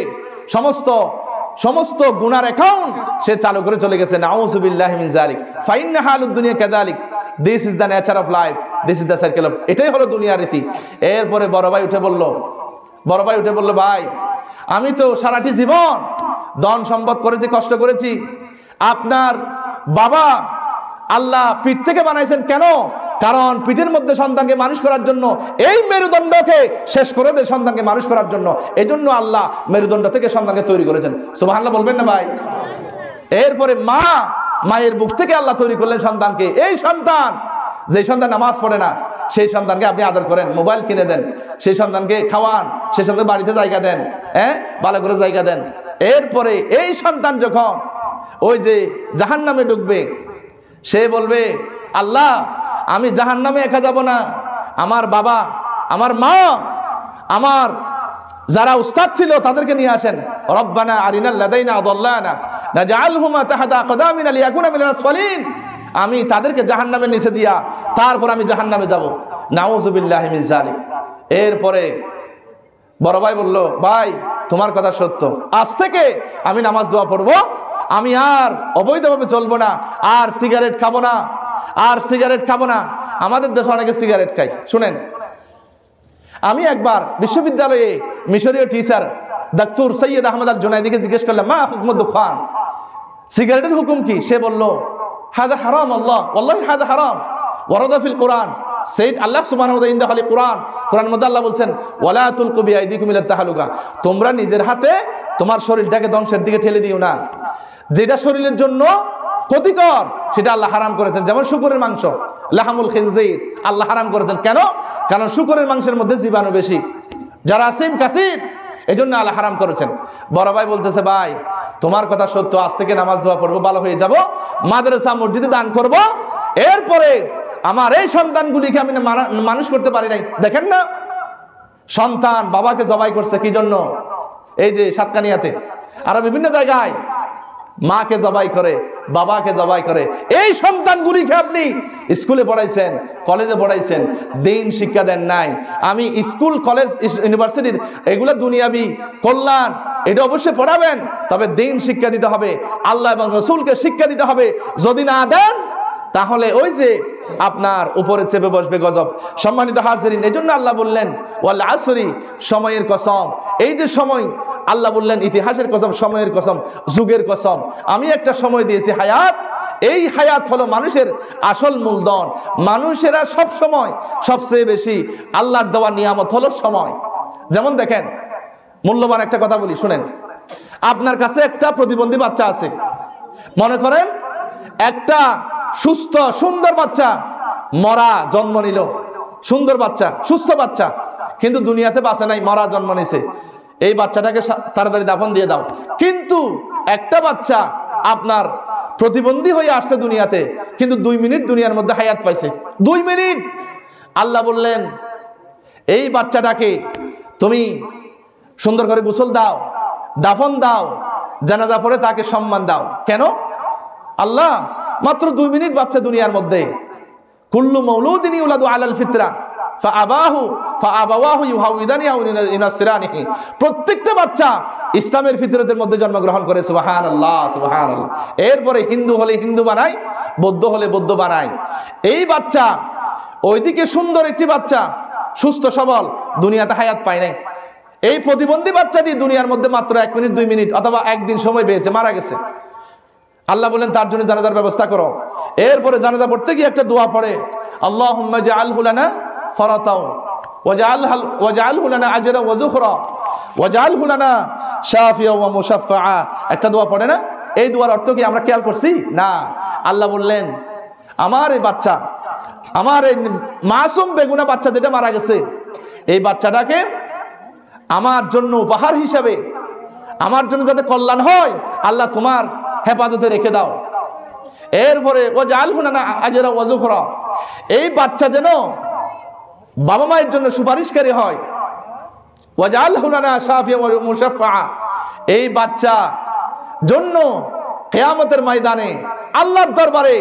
সমস্ত গুনার অ্যাকাউন্ট সে চালু করে চলে গেছে। নাউযু বিল্লাহি মিন যালিক। ফাইন্না হালুদ দুনিয়া কাযালিক, this is the nature of life, this is the circle of, এটাই হলো দুনিয়ার রীতি। এরপরে বড় ভাই উঠে বলল ভাই আমি তো সারাটি জীবন ধন সম্পদ করেছি, কষ্ট করেছি, আপনার বাবা আল্লাহ পিঠ থেকে বানাইছেন কেন? কারণ পিঠের মধ্যে সন্তানকে মানুষ করার জন্য, এই মেরুদণ্ডকে শেষ করে দেয় সন্তানকে মানুষ করার জন্য, এই জন্য আল্লাহ মেরুদণ্ড থেকে সন্তানকে তৈরি করেছেন। সুবহানাল্লাহ বলবেন না ভাই? এরপরে মায়ের বুক থেকে আল্লাহ তৈরি করলেন সন্তানকে। এই সন্তান, যে সন্তান নামাজ পড়ে না, সেই সন্তানকে আপনি আদর করেন, মোবাইল কিনে দেন, সেই সন্তানকে খাওয়ান, সেই সন্তান বাড়িতে জায়গা দেন, ভালো করে জায়গা দেন। এরপরে এই সন্তান যখন ওই যে জাহান্নামে ঢুকবে, সে বলবে আল্লাহ আমি জাহান্নামে একা যাব না, আমার বাবা, আমার মা, আমার যারা উস্তাদ ছিল তাদেরকে নিয়ে আসেন। রব্বানা আরিনাল লাদাইনা আদাল্লানা নাজআলহুমা তাহতা আকদামিনা লিয়াকুনা মিনাল আসফালিন, আমি তাদেরকে জাহান্নামের নিচে দিয়া তারপর আমি জাহান্নামে যাব। নাউযু বিল্লাহি মিন যালিক। এরপরে বড় ভাই বলল ভাই তোমার কথা সত্য, আজ থেকে আমি নামাজ দোয়া পড়বো, আমি আর অবৈধভাবে চলবো না, আর সিগারেট খাবো না, আর সিগারেট খাবো না। আমাদের দেশে অনেকে সিগারেট খায়। শুনেন, আমি একবার বিশ্ববিদ্যালয়ে মিশরীয় টিচার ডাক্তার সৈয়দ আহমদ আল জুনাইদিকে জিজ্ঞেস করলাম মা হুকম দুখান, সিগারেটের হুকুম কি? সে বলল হাদা হারাম, আল্লাহ ওয়াল্লাহি হাদা হারাম, ওয়ারাদা ফিল কোরআন, সেইড আল্লাহ সুবহানাহু ওয়া তাআলা ইনদা খালি কোরআন মধ্যে আল্লাহ বলছেন ওয়ালা তুলকু বিআইদিকুম ইলা তাহলুকা, তোমরা নিজের হাতে তোমার শরীরটাকে ধ্বংসের দিকে ঠেলে দিও না। যেটা শরীরের জন্য ক্ষতিকর সেটা আল্লাহ হারাম করেছেন, যেমন শুকরের মাংস, লাহামুল খিনজির আল্লাহ হারাম করেছেন। কেন? কারণ শুকরের মাংসের মধ্যে জীবাণু বেশি, জারাসিম কাসির, এই জন্য আল্লাহ হারাম করেছেন। বড় ভাই বলতেছে ভাই তোমার কথা সত্য, আজ থেকে নামাজ দোয়া পড়বো, ভালো হয়ে যাব, মাদ্রাসা মসজিদে দান করব। এরপরে আমার এই সন্তানগুলিকে আমি মানুষ করতে পারি নাই। দেখেন না, সন্তান বাবাকে জবাই করছে কি জন্য? এই যে সাতকানিয়াতে, আরো বিভিন্ন জায়গায় মাকে জবাই করে, বাবাকে জবাই করে। এই সন্তানগুলিকে আপনি স্কুলে পড়াইছেন, কলেজে পড়াইছেন, দিন শিক্ষা দেন নাই। আমি স্কুল, কলেজ, ইউনিভার্সিটির এগুলো দুনিয়াবি কল্যাণ, এটা অবশ্যই পড়াবেন, তবে দিন শিক্ষা দিতে হবে, আল্লাহ এবং রসুলকে শিক্ষা দিতে হবে। যদি না দেন তাহলে ওই যে আপনার উপরে চেপে বসবে গজব। সম্মানিত হাজিরিন, এই জন্য আল্লাহ বললেন ওয়াল আসরি, সময়ের কসম। এই যে সময়, আল্লাহ বললেন ইতিহাসের কসম, সময়ের কসম, যুগের কসম। আমি একটা সময় দিয়েছি হায়াত, এই হায়াত হলো মানুষের আসল মূলধন। মানুষেরা সব সময় সবচেয়ে বেশি আল্লাহর দেওয়া নিয়ামত হলো সময়। যেমন দেখেন, মূল্যবান একটা কথা বলি শুনেন, আপনার কাছে একটা প্রতিবন্ধী বাচ্চা আছে, মনে করেন একটা সুস্থ সুন্দর বাচ্চা মরা জন্ম নিল, সুন্দর বাচ্চা, সুস্থ বাচ্চা, কিন্তু দুনিয়াতে বাঁচে নাই, মরা জন্ম নিছে। এই বাচ্চাটাকে তাড়াতাড়ি দাফন দিয়ে দাও। কিন্তু একটা বাচ্চা আপনার প্রতিবন্ধী হয়ে আসছে দুনিয়াতে, কিন্তু 2 মিনিট দুনিয়ার মধ্যে হায়াত পাইছে, 2 মিনিট। আল্লাহ বললেন এই বাচ্চাটাকে তুমি সুন্দর করে গোসল দাও, দাফন দাও, জানাজা পড়ে তাকে সম্মান দাও। কেন? আল্লাহ মাত্র 2 মিনিট বাচ্চা দুনিয়ার মধ্যে। কুল্লু মাউলুদিন ইউলাদু আলাল ফিতরা ফাআবাওয়াহু ইউহাউইদানিহি আও ইউনাসসিরানিহি, প্রত্যেকটা বাচ্চা ইসলামের ফিতরতের মধ্যে জন্মগ্রহণ করে। সুবহানাল্লাহ, সুবহানাল্লাহ। এরপরে হিন্দু হলে হিন্দু বানায়, বৌদ্ধ হলে বৌদ্ধ বানায়। এই বাচ্চা ওইদিকে সুন্দর একটি বাচ্চা, সুস্থ সবল, দুনিয়াতে হায়াত পায় নাই। এই প্রতিবন্ধী বাচ্চাটি দুনিয়ার মধ্যে মাত্র 1 মিনিট 2 মিনিট অথবা একদিন সময় পেয়েছে, মারা গেছে। আল্লাহ বলেন তার জন্য জানাজার ব্যবস্থা করো। এরপরে জানাজা পড়তে গিয়ে একটা দোয়া পড়ে, আল্লাহুম্মা জাআলহু লানা ফারাতাও ওয়াজআলহু লানা আজরা ওয়া যুখরা ওয়াজআলহু লানা শাফিয়া ওয়া মুশাফফা। একটা দোয়া পড়ে না? এই দোয়ার অর্থ কি আমরা খেয়াল করছি? না। আল্লাহ বললেন আমার এই বাচ্চা, আমার এই মাসুম বেগুনা বাচ্চা যেটা মারা গেছে, এই বাচ্চাটাকে আমার জন্য উপহার হিসাবে, আমার জন্য যাতে কল্যাণ হয়, আল্লাহ তোমার হেফাজতে রেখে দাও। এরপরে ওয়াজআলহু লানা আজরা ওয়া যুখরা, এই বাচ্চা যেন বাবা মায়ের জন্য সুপারিশকারী হয়। ওয়াজআলহু লানা শাফিয়া ওয়া মুশাফফা, এই বাচ্চা জন্য কিয়ামতের ময়দানে আল্লাহর দরবারে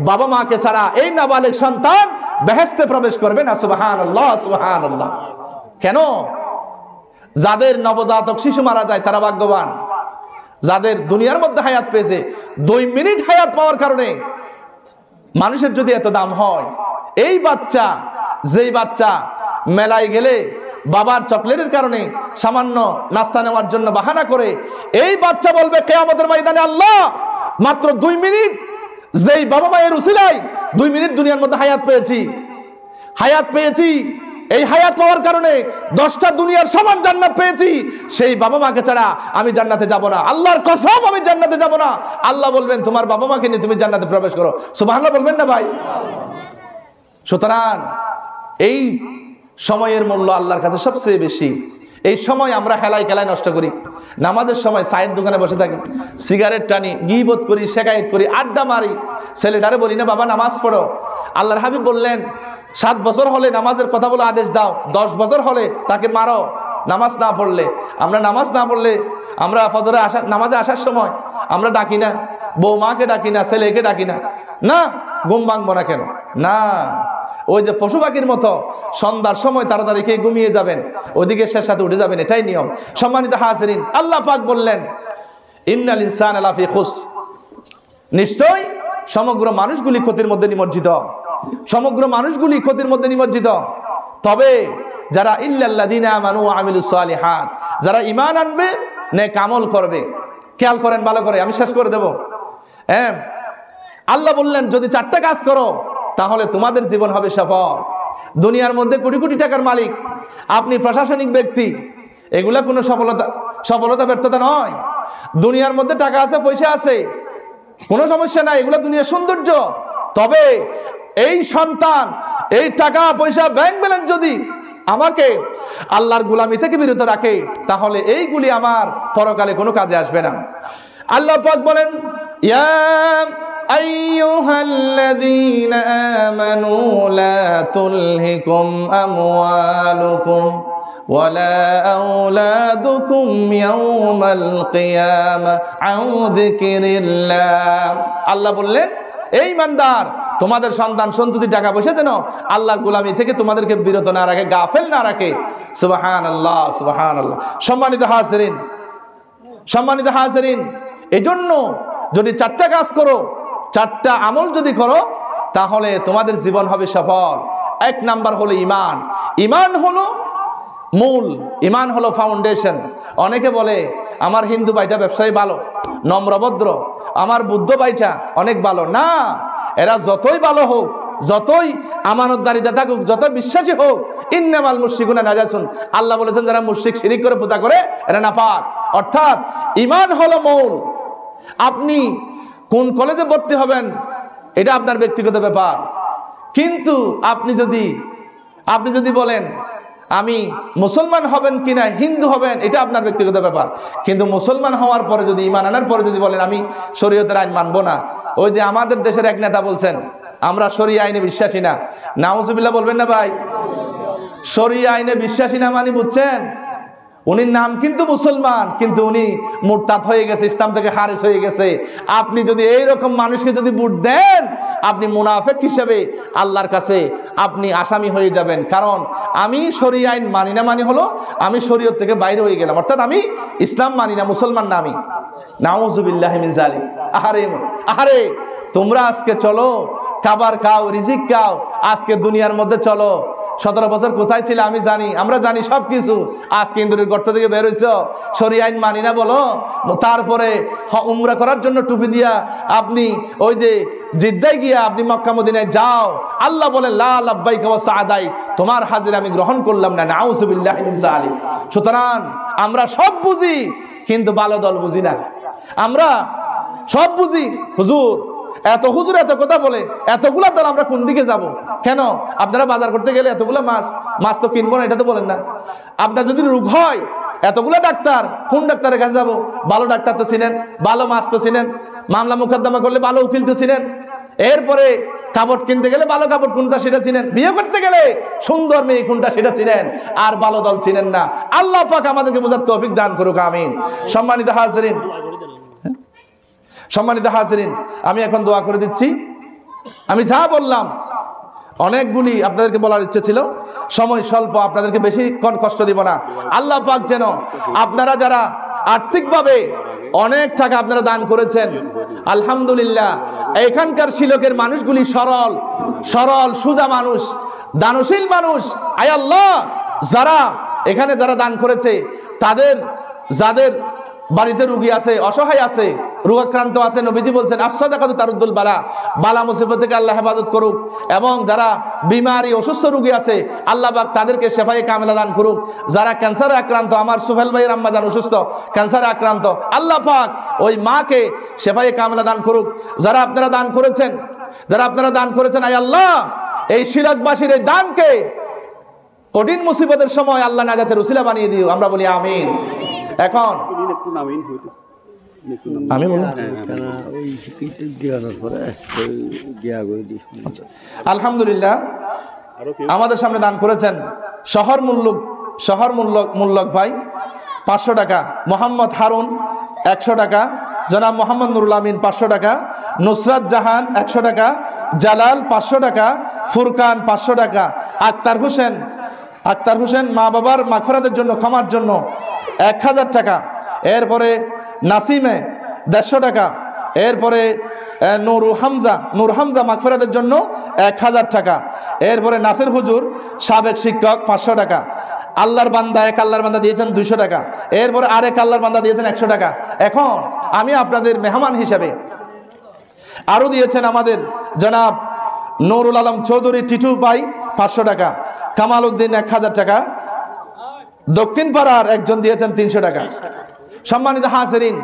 বাবা মাকে ছাড়া এই নাবালিগ সন্তান বেহেশতে প্রবেশ করবে না। সুবহানাল্লাহ, সুবহানাল্লাহ। কেন? যাদের নবজাতক শিশু মারা যায় তারা ভাগ্যবান। যাদের দুনিয়ার মধ্যে হায়াত পেয়েছে, 2 মিনিট হায়াত পাওয়ার কারণে মানুষের যদি এত দাম হয়, এই বাচ্চা, যেই বাচ্চা মেলায় গেলে বাবার চকলেটের কারণে সামান্য নাস্তা নেওয়ার জন্য বাহানা করে, এই বাচ্চা বলবে কিয়ামতের ময়দানে, আল্লাহ মাত্র 2 মিনিট যেই বাবা মায়ের উসিলায় 2 মিনিট দুনিয়ার মধ্যে হায়াত পেয়েছি, এই হায়াত পাওয়ার কারণে 10টা দুনিয়ার সমান জান্নাত পেয়েছি, সেই বাবা মাকে ছাড়া আমি জান্নাতে যাব না, আল্লাহর কসম আমি জান্নাতে যাব না। আল্লাহ বলবেন তোমার বাবা মাকে নিয়ে তুমি জান্নাতে প্রবেশ করো। সুবহানাল্লাহ বলবেন না ভাই? সুতরাং এই সময়ের মূল্য আল্লাহর কাছে সবচেয়ে বেশি। এই সময় আমরা হেলায় খেলায় নষ্ট করি। নামাজের সময় চায়ের দোকানে বসে থাকি, সিগারেট টানি, গীবত করি, শেকায়েত করি, আড্ডা মারি। ছেলেটারে বলি না বাবা নামাজ পড়ো। আল্লাহর হাবিব বললেন 7 বছর হলে নামাজের কথা বলে আদেশ দাও, 10 বছর হলে তাকে মারো নামাজ না পড়লে। আমরা নামাজ না পড়লে আমরা ফজরে নামাজে আসার সময় আমরা ডাকি না, বৌমাকে ডাকি না, ছেলেকে ডাকি না, না ঘুম ভাঙবো না কেন? না, ওই যে পশু পাখির মতো সন্ধ্যার সময় তাড়াতাড়ি খেয়ে ঘুমিয়ে যাবেন, ওদিকে শেষ সাথে উঠে যাবেন, এটাই নিয়ম। সম্মানিত হাজিরিন, আল্লাহ পাক বললেন ইন্নাল ইনসানা লাফি খুসর, নিশ্চয় সমগ্র মানুষগুলি ক্ষতির মধ্যে নিমজ্জিত, সমগ্র মানুষগুলি ক্ষতির মধ্যে নিমজ্জিত। তবে যারা ইল্লাল্লাযিনা আমানু ওয়া আমিলুস সালিহাত, যারা ঈমান আনবে, নেক আমল করবে। খেয়াল করেন ভালো করে, আমি শেষ করে দেব। হ্যাঁ, আল্লাহ বললেন যদি 4টা কাজ করো তাহলে তোমাদের জীবন হবে সফল। দুনিয়ার মধ্যে কোটি কোটি টাকার মালিক, আপনি প্রশাসনিক ব্যক্তি, এগুলা কোনো সফলতা ব্যর্থতা নয়। দুনিয়ার মধ্যে টাকা আছে, পয়সা আছে, কোনো সমস্যা নাই, এগুলা দুনিয়ার সৌন্দর্য। তবে এই সন্তান, এই টাকা পয়সা, ব্যাংক ব্যালেন্স যদি আমাকে আল্লাহর গোলামি থেকে বিরত রাখে, তাহলে এইগুলি আমার পরকালে কোনো কাজে আসবে না। আল্লাহ পাক বলেন ইয়া আইয়ুহাল্লাযীনা আমানু লা তুলহিকুম আমওয়ালুকুম ওয়ালা আওলাদুকুম ইয়াওমাল কিয়ামা আন যিকরিল্লাহ। আল্লাহ বললেন এই ইমানদার, তোমাদের সন্তান সন্ততি টাকা পয়সা যেন আল্লাহর গোলামি থেকে তোমাদেরকে বিরত না রাখে, গাফেল না রাখে। সুবহানাল্লাহ, সুবহানাল্লাহ। সম্মানিত হাজিরিন, সম্মানিত হাজিরিন, এজন্য যদি 4টা কাজ করো, 4টা আমল যদি করো, তাহলে তোমাদের জীবন হবে সফল। 1 নাম্বার হলো ঈমান। ঈমান হলো মূল, ঈমান হলো ফাউন্ডেশন। অনেকে বলে আমার হিন্দু ভাইটা ব্যবসায়ী ভালো, নম্রভদ্র, আমার বুদ্ধ ভাইটা অনেক ভালো। না, এরা যতই ভালো হোক, যতই আমানতদারিতা থাকুক, যত বিশ্বাসী হোক, ইন্নামাল মুশরিকুনা নাজাসুন, আল্লাহ বলেছেন যারা মুশরিক শিরিক করে পূজা করে এরা নাপাক। অর্থাৎ ঈমান হলো মূল। আপনি কোন কলেজে ভর্তি হবেন এটা আপনার ব্যক্তিগত ব্যাপার, কিন্তু আপনি যদি বলেন আমি মুসলমান হবেন কিনা, হিন্দু হবেন, এটা আপনার ব্যক্তিগত ব্যাপার। কিন্তু মুসলমান হওয়ার পরে যদি, ঈমান আনার পরে যদি বলেন আমি শরীয়তের আইন মানব না, ওই যে আমাদের দেশের এক নেতা বলছেন আমরা শরিয়া আইনে বিশ্বাসী না, নাউজুবিল্লাহ বলবেন না ভাই? শরিয়া আইনে বিশ্বাসী না মানে বুঝছেন, উনি নাম কিন্তু মুসলমান, কিন্তু উনি মুরতাদ হয়ে গেছে, ইসলাম থেকে খারিজ হয়ে গেছে। আপনি যদি এইরকম মানুষকে যদি ভোট দেন, আপনি মুনাফিক হিসেবে আল্লাহর কাছে আপনি আসামি হয়ে যাবেন। কারণ আমি শরিয়া আইন মানি না মানে হলো আমি শরীয়ত থেকে বাইরে হয়ে গেলাম, অর্থাৎ আমি ইসলাম মানি না, মুসলমান না আমি। নাউজুবিল্লাহি মিন যালিক। আহারে তোমরা আজকে চলো, খাবার খাও, রিজিক খাও, আজকে দুনিয়ার মধ্যে চলো। 17 বছর কোথায় ছিল আমি জানি, আমরা জানি সব কিছু। আজকে ইন্দুরের গর্ত থেকে বের হইছ, শরিয়া আইন মানি না বলো, তারপরে উমরা করার জন্য টুপি দিয়া আপনি ওই যে জিদ্দায় গিয়া আপনি মক্কা মদিনায় যাও। আল্লাহ বলে লা লাব্বাইকা ওয়া সাআদাইক, তোমার হাজির আমি গ্রহণ করলাম না। নাউজুবিল্লাহি মিন যালিক। সুতরাং আমরা সব বুঝি, কিন্তু ভালো দল বুঝি না। আমরা সব বুঝি, হুজুর এত কথা বলে, এতগুলা দল আমরা কোন দিকে যাব? কেন আপনারা বাজার করতে গেলে এতগুলা মাছ তো কিনবো না, এটা তো বলেন না। আপনার যদি রোগ হয়, এতগুলা ডাক্তার, কোন ডাক্তারের কাছে যাব? ভালো ডাক্তার তো চিনেন, ভালো মাছ তো চিনেন, মামলা মোকদ্দমা করলে ভালো উকিল তো চিনেন, এরপরে কাপড় কিনতে গেলে ভালো কাপড় কোনটা সেটা চিনেন, বিয়ে করতে গেলে সুন্দর মেয়ে কোনটা সেটা চিনেন, আর ভালো দল চিনেন না। আল্লাহ পাক আমাদেরকে বোঝার তৌফিক দান করুক, আমিন। সম্মানিত হাজিরিন, সম্মানিত হাজিরিন, আমি এখন দোয়া করে দিচ্ছি। আমি যা বললাম অনেকগুলি আপনাদেরকে বলার ইচ্ছে ছিল, সময় স্বল্প, আপনাদেরকে বেশি কষ্ট দিব না। আল্লাহ পাক যেন আপনারা যারা আর্থিকভাবে অনেক টাকা আপনারা দান করেছেন, আলহামদুলিল্লাহ, এখানকার শিলকের মানুষগুলি সরল সরল সুজা মানুষ, দানশীল মানুষ। আয় আল্লাহ, যারা এখানে যারা দান করেছে, তাদের যাদের বাড়িতে রোগী আছে, অসহায় আছে, রোগাক্রান্ত আছে, নবীজি বলছেন আস-সাদাকাতু তারুদ্দুল বালা, বালা মুসিবত থেকে আল্লাহ হেফাজত করুক। এবং যারা বিমারি অসুস্থ রোগী আছে, আল্লাহ পাক তাদেরকে শেফায়ে কামেলা দান করুক। যারা ক্যান্সারে আক্রান্ত, আমার সুহেল ভাইয়ের আম্মা যান অসুস্থ, ক্যান্সারে আক্রান্ত, আল্লাহ পাক ওই মাকে শেফায়ে কামেলা দান করুক। যারা আপনারা দান করেছেন, আয় আল্লাহ, এই শিলকবাসীর এই দানকে কঠিন মুসিবতের সময় আল্লাহ নাজাতের উসিলা বানিয়ে দিও, আমরা বলি আমিন। এখন আমি আলহামদুলিল্লাহ, আমাদের সামনে দান করেছেন শহর মূল্যক ভাই 500 টাকা, মোহাম্মদ হারুন 100 টাকা, জনাব মোহাম্মদ নুরুল আমিন 500 টাকা, নুসরাত জাহান 100 টাকা, জালাল 500 টাকা, ফুরকান 500 টাকা, আক্তার হোসেন মা বাবার মাগফিরাতের জন্য, ক্ষমার জন্য 1000 টাকা, এরপরে নাসিমে 150 টাকা, এরপরে নূর হামজা মাগফিরাতের জন্য 1000 টাকা, এরপরে নাসির হুজুর সাবেক শিক্ষক 500 টাকা, আল্লাহর বান্দা দিয়েছেন 200 টাকা, এরপরে আরেক আল্লাহর বান্দা দিয়েছেন 100 টাকা। এখন আমি আপনাদের মেহমান হিসাবে আরো দিয়েছেন আমাদের জনাব নুরুল আলম চৌধুরী টিটু ভাই 500 টাকা, কামাল উদ্দিন 1000 টাকা, দক্ষিণ পাড়ার একজন দিয়েছেন 300 টাকা। সম্মানিত হাজিরিন,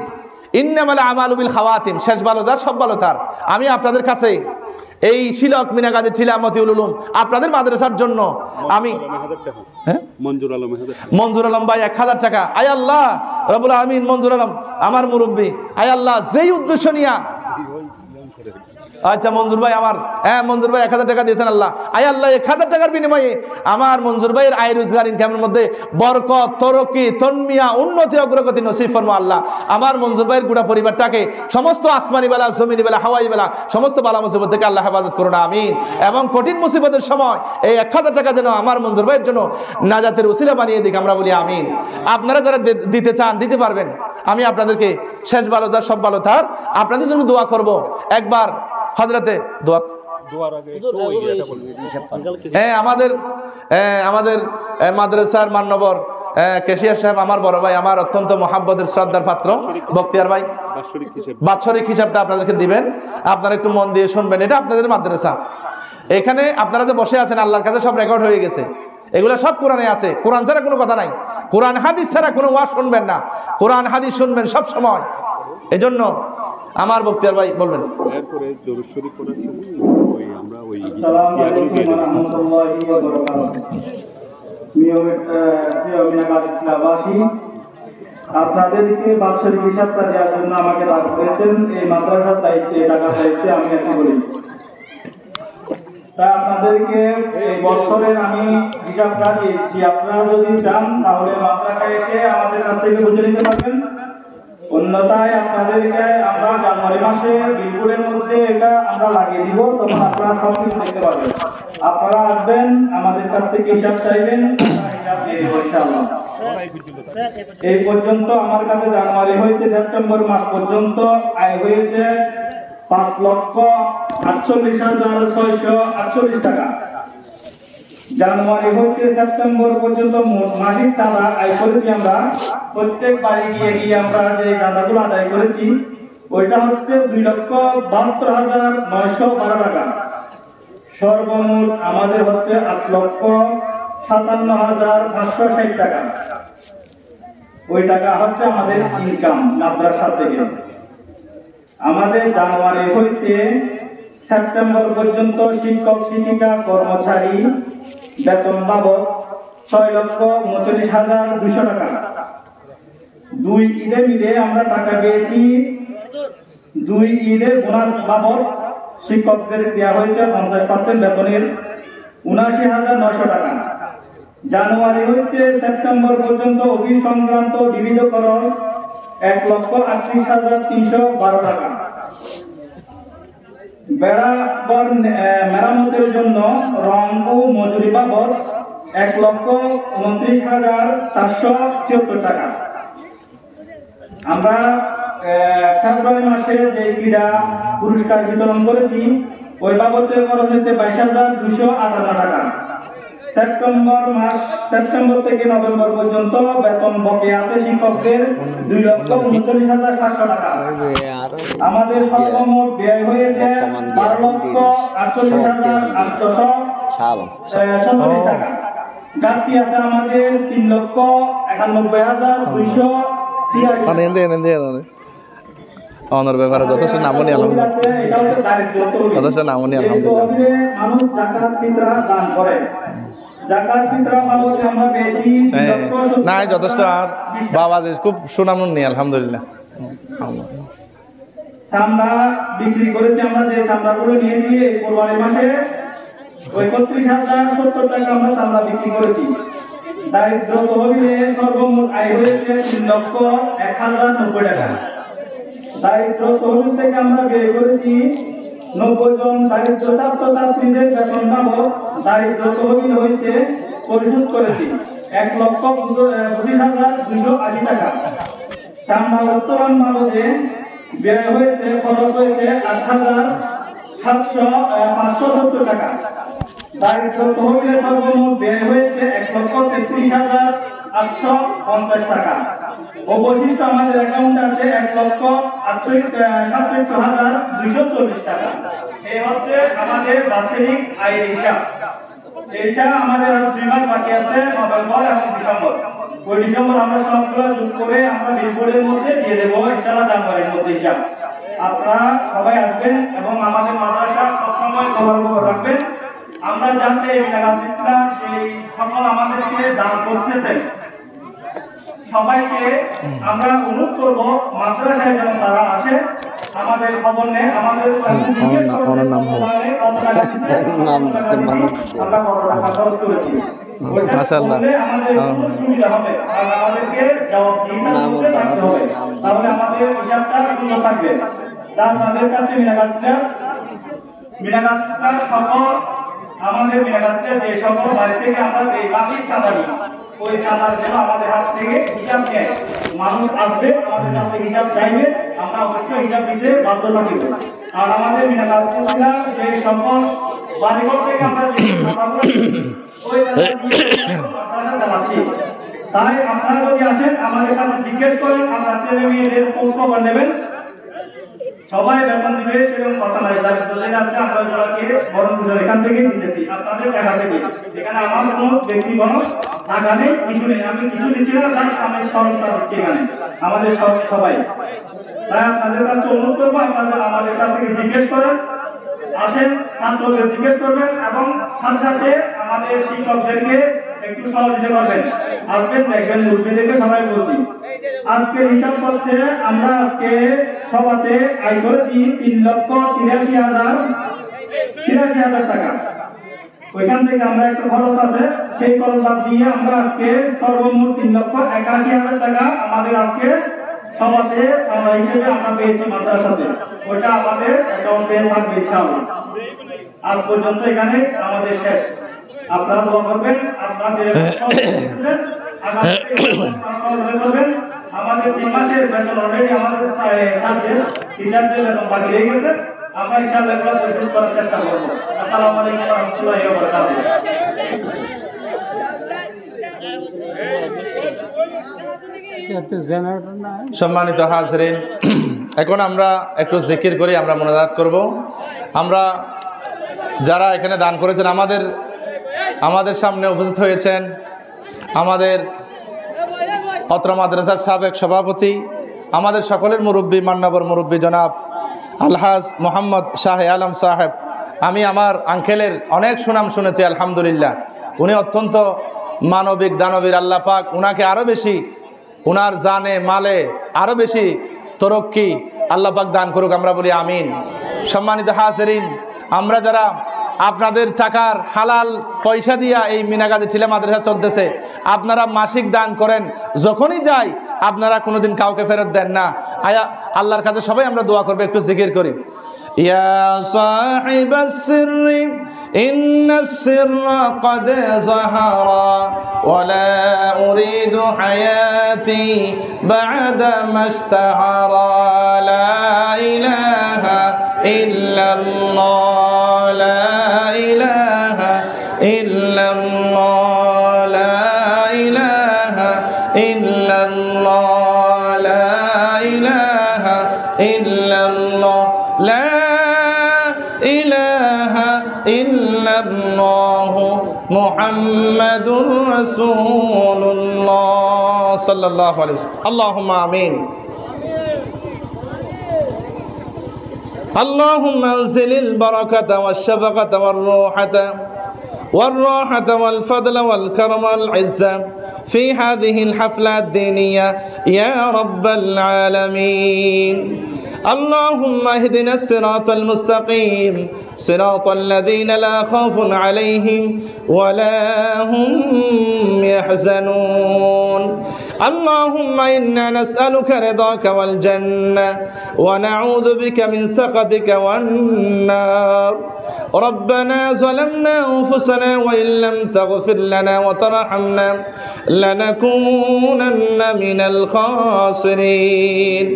ইন্নামাল আমালু বিল খাওয়াতিম, শেষ ভালো যার সব ভালো তার। আমি আপনাদের কাছে এই শিলক মিনাগাজী টিলা মতিউল উলুম আপনাদের মাদ্রাসার জন্য আমি মঞ্জুর আলম ভাই 1000 টাকা। আয় আল্লাহ রব্বুল আমিন, মঞ্জুর আলম আমার মুরব্বী, আয় আল্লাহ যেই উদ্দেশ্য নিয়া, আচ্ছা মঞ্জুর ভাই আমার, মঞ্জুর ভাই 1000 টাকা দিয়েছেন। আল্লাহ, আয় আল্লাহ 1000 টাকার বিনিময়ে আমার মঞ্জুর ভাইয়ের আয় রোজগার ইনকামের মধ্যে বরকত, তরক্কি, তন্মিয়া, উন্নতি, অগ্রগতি নসিব ফরমা আল্লাহ। আমার মঞ্জুর ভাইয়ের গোটা পরিবারটাকে সমস্ত আসমানি বেলা, জমিনি বেলা, হাওয়াই বেলা, সমস্ত বালা মুসিবত থেকে আল্লাহ হেফাজত করুন, আমিন। এবং কঠিন মুসিবতের সময় এই 1000 টাকা যেন আমার মঞ্জুর ভাইয়ের জন্য নাজাতের উসিলা বানিয়ে দিক, আমরা বলি আমিন। আপনারা যারা দিতে চান দিতে পারবেন। আমি আপনাদেরকে শেষ ভালো যার সব ভালো তার, আপনাদের জন্য দোয়া করব। একবার হযরতে দোয়া, আমাদের মাদ্রাসার মান্যবর কেশিয়ার সাহেব, আমার বড় ভাই, আমার অত্যন্ত মহাব্বতের শ্রদ্ধার পাত্র বখতিয়ার ভাই, বাৎসরিক হিসাবটা আপনাদেরকে দিবেন। আপনারা একটু মন দিয়ে শুনবেন, এটা আপনাদের মাদ্রাসা। এখানে আপনারা যে বসে আছেন, আল্লাহর কাছে সব রেকর্ড হয়ে গেছে, এগুলো সব কোরআনে আছে। কোরআন ছাড়া কোনো কথা নাই, কোরআন হাদিস ছাড়া কোনো ওয়াজ শুনবেন না, কোরআন হাদিস শুনবেন সব সময়। এই জন্য আমার বক্তিয়ার ভাই বলবেন। আপনাদেরকে বাৎসরিক হিসাবটা দেওয়ার জন্য আমাকে দাবি করেছেন, এই মাদ্রাসার দায়িত্বে, টাকার দায়িত্বে আমি এসে বলি। তাই আপনাদেরকে এই বছরের আমি হিসাবটা দিয়েছি। আপনারা যদি চান তাহলে মাদ্রাসায় এসে আমাদের কাছ থেকে বুঝে নিতে পারবেন। অন্যথায় আপনাদেরকে আমরা জানুয়ারি মাসে বিলকুলের মধ্যে এটা আমরা লাগিয়ে দিব, তখন আপনারা সব কিছু দেখতে পারবেন। আপনারা আসবেন, আমাদের কাছ থেকে হিসাব চাইবেন, হিসাব দিয়ে দেবো ইনশাআল্লাহ। এই পর্যন্ত আমার কাছে জানুয়ারি হয়েছে সেপ্টেম্বর মাস পর্যন্ত আয় হয়েছে 5,48,648 টাকা। জানুয়ারি হচ্ছে সেপ্টেম্বর পর্যন্ত মাসিক চাঁদা আয় করেছি আমরা, প্রত্যেক বাড়ি গিয়ে গিয়ে আমরা যে চাঁদাগুলো আদায় করেছি ওইটা হচ্ছে 2,72,912 টাকা। সর্বমোট আমাদের হচ্ছে 8,57,560 টাকা। ওই টাকা হচ্ছে আমাদের ইনকাম মাদ্রাসা থেকে। আমাদের জানুয়ারি হইতে সেপ্টেম্বর পর্যন্ত শিক্ষক শিক্ষিকা কর্মচারী বেতন বাবদ 6,39,200 টাকা। 2 ঈদে মিলে আমরা টাকা পেয়েছি। 2 ঈদে বোনাস বাবদ শিক্ষকদের দেওয়া হয়েছে 50% বেতনের 79,900 টাকা। জানুয়ারি হইতে সেপ্টেম্বর পর্যন্ত অফিস সংক্রান্ত বিবিধকরণ 1,38,312 টাকা। বেড়াঘর মেরামতের জন্য রং ও মজুরি বাবদ 1,29,776 টাকা। আমরা ফেব্রুয়ারি মাসে যে ক্রীড়া পুরস্কার বিতরণ করেছি ওই বাবদে খরচ হচ্ছে 22,258 টাকা। সেপ্টেম্বর থেকে নভেম্বর পর্যন্ত বেতন বকেয়া আছে শিক্ষকদের 2,39,700 টাকা। আমাদের সর্বমোট ব্যয় হয়েছে 12,48,846 টাকা। ঘাটতি আছে আমাদের 3,91,286। অনর ব্যাপারে যথেষ্ট নামনি আলহামদুলিল্লাহ, যথেষ্ট নামনি আলহামদুলিল্লাহ। মানুষ যাকাত ফিতরা দান করে। যাকাত ফিতরা বাবদে আমরা পেয়েছি না যথেষ্ট। আর বাবা যে খুব সুনামন নেই আলহামদুলিল্লাহ। চামড়া বিক্রি করেছি আমরা, যে চামড়াগুলো নিয়েছি এই কোরবানির মাসে 31,070 টাকা আমরা চামড়া বিক্রি করেছি। দারিদ্র তহবিলে সর্বমোট আয় হয়েছে 3,01,090 টাকা। দারিদ্র তহবিল থেকে আমরা ব্যয় করেছি 90 জন দারিদ্র ছাত্রছাত্রীদের বেতন বাবদ দারিদ্র তহবিল হয়েছে পরিশোধ করেছি 1,25,280 টাকা। চামড়া উত্তোলন বাবদে ব্যয় হয়েছে খরচ হয়েছে 8,570 টাকা। দারিদ্র তহবিলের সর্বমোট ব্যয় হয়েছে 1,33,850 টাকা। অবশিষ্ট আমাদের অ্যাকাউন্টে আছে 1,67,240 টাকা। এই হচ্ছে আমাদের বাৎসরিক আয়ের হিসাব। এইটা আমাদের আর 2 মাস বাকি আছে, নভেম্বর এবং ডিসেম্বর। ওই ডিসেম্বর আমরা সবগুলো যোগ করে আমরা রিপোর্টের মধ্যে দিয়ে দেবো ইনশাআল্লাহ জানুয়ারির মধ্যে হিসাব। আপনারা সবাই আসবেন এবং আমাদের মাদ্রাসা সবসময় খবর রাখবেন। আমরা জানতে এই মেলাটা সেই সকল আমাদেরকে দান করতেছেন সবাইকে আমরা অনুরোধ করব মাদ্রাসায় যেন তারা আসে, আমাদের খবর নেই, আমাদের মাশাআল্লাহ সুবিধা হবে, আমাদেরকে তাহলে আমাদের হিসাবটা সুন্দর থাকবে। তাদের কাছে মিনাগাছটা সকল আমাদের মিনাগাছটা যে সকল বাড়ি থেকে আমরা এই বাসির চাঁদা নিই, ওই চাঁদার জন্য আমাদের হাত থেকে হিসাব নেয়। মানুষ আসবে, আমাদের কাছে হিসাব চাইবে, আমরা অবশ্যই হিসাব দিতে বাধ্য থাকিব। আর আমাদের মিনাগাছটা যে সকল বাড়িঘর থেকে আমরা ওই চালাচ্ছি। তাই আপনারা যদি আসেন আমাদের কাছে জিজ্ঞেস করেন, আমরা ছেলে মেয়েদের খোঁজ খবর নেবেন, সবাই বেতন দিবে সেরকম কথা নাই। যার দোষে যাচ্ছে আমরা ওগুলোকে বরং এখান থেকে দিতেছি আপনাদের টাকা থেকে। এখানে আমার কোনো ব্যক্তিগত টাকা নেই, কিছু নেই, আমি কিছু দিচ্ছি না, তাই আমি সরকার হচ্ছে এখানে আমাদের সবাই। তাই আপনাদের কাছে অনুরোধ করবো, আপনাদের আমাদের কাছ থেকে জিজ্ঞেস করেন, আসেন, ছাত্রদের জিজ্ঞেস করবেন এবং সাথে সাথে আমাদের শিক্ষকদেরকে একটু সহযোগিতা করবেন। আসবেন, দেখবেন, মুরব্বীদেরকে সবাই বলছি। আজকে হিসাব করছে আমরা আজকে সভাতে আয় করেছি 3,83,083 টাকা। ওইখান থেকে আমরা একটা খরচ আছে, সেই খরচ বাদ দিয়ে আমরা আজকে সর্বমোট 3,81,000 টাকা আমাদের আজকে সভাতে আমরা হিসেবে আমরা পেয়েছি মাদ্রাসাতে। ওইটা আমাদের অ্যাকাউন্টে থাকবে ইনশাআল্লাহ। আজ পর্যন্ত এখানে আমাদের শেষ। আপনারা দোয়া করবেন, আপনাদের আমাদের 3 মাসের বেতন অলরেডি আমাদের টিচারদের বেতন বাকি রয়ে গেছে। আমরা ইনশাআল্লাহ এগুলো পরিশোধ করার চেষ্টা করব। আসসালামু আলাইকুম ওয়া রাহমাতুল্লাহি ওয়া বারাকাতুহু। সম্মানিত হাজরিন, এখন আমরা একটু জিকির করি, আমরা মোনাজাত করব। আমরা যারা এখানে দান করেছেন, আমাদের সামনে উপস্থিত হয়েছেন আমাদের অত্র মাদ্রাসার সাবেক সভাপতি, আমাদের সকলের মুরব্বী, মান্যবর মুরব্বী জনাব আলহাজ মোহাম্মদ শাহ আলম সাহেব। আমি আমার আঙ্কেলের অনেক সুনাম শুনেছি আলহামদুলিল্লাহ। উনি অত্যন্ত মানবিক দানবীর। আল্লাহ পাক উনাকে আরও বেশি, উনার জানে মালে আরও বেশি তরক্কি আল্লাহ পাক দান করুক, আমরা বলি আমিন। সম্মানিত হাজরিন, আমরা যারা আপনাদের টাকার হালাল পয়সা দিয়া এই মিনাগাজী টিলা মাদ্রাসা চলতেছে, আপনারা মাসিক দান করেন, যখনই যাই আপনারা কোনোদিন কাউকে ফেরত দেন না। আল্লাহর কাছে সবাই আমরা দোয়া করব, একটু জিকির করি। ইয়া সাহিবাস সিররি ইন্নাস সিররা ক্বাদ যাহারা ওয়া লা উরিদু হায়াতি বা'দা মাশতাহারা লা ইলাহা ইল্লাল্লাহ লা ইলাহা ইল্লাল্লাহ লা ইলাহা ইল্লাল্লাহ লা ইলাহা ইল্লাল্লাহ লা ইলাহা ইল্লাল্লাহ মুহাম্মাদুর রাসূলুল্লাহ সাল্লাল্লাহু আলাইহি ওয়াসাল্লাম। আল্লাহুম্মা আমিন। اللهم انزل البركة والشفقة والراحة والفضل والكرم والعزة في هذه الحفلة الدينية يا رب العالمين. اللهم اهدنا الصراط المستقيم صراط الذين لا خوف عليهم ولا هم يحزنون. اللهم إنا نسألك رضاك والجنة ونعوذ بك من سخطك والنار. ربنا ظلمنا أنفسنا وإن لم تغفر لنا وترحمنا لنكونن من الخاسرين.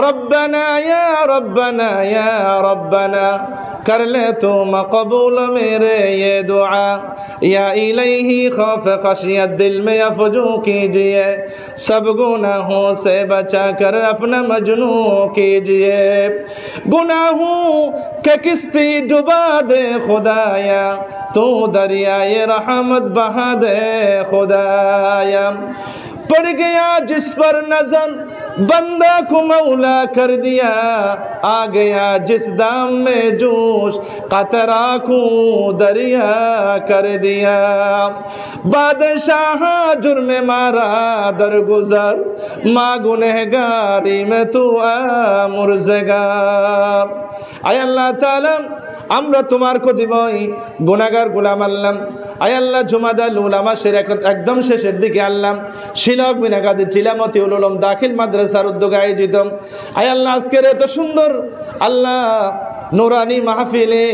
ربنا يا ربنا يا ربنا कर ले तो मकबूल मेरे ये दुआ या इलैही खौफ खशियत दिल में अफजू कीजिए सब गुनाहों से बचा कर अपना मजनू कीजिए गुनाहों के किश्ती डुबा दे खुदाया तू दरियाए रहमत बहा दे खुदाया पड़ गया जिस पर नजर बंदा को मौला कर दिया आ गया जिस दाम में जोश कतरा को दरिया कर दिया बादशाह जुर्म मारा दरगुजर माँ गुनहगारी में तू मुर्ज़गार आय अल्लाह ताला আমরা তোমার কতিপয় গুনাহগার গোলাম আল্লাহ আয় আল্লাহ জুমাদাল উলামা একদম শেষের দিকে আল্লাহ শিলক বিনাগাদি টিলামতিউল উলুম দাখিল মাদ্রাসার উদ্যোগে আয়োজিত আয় আল্লাহ আজকের এত সুন্দর আল্লাহ নুরানি মাহফিলে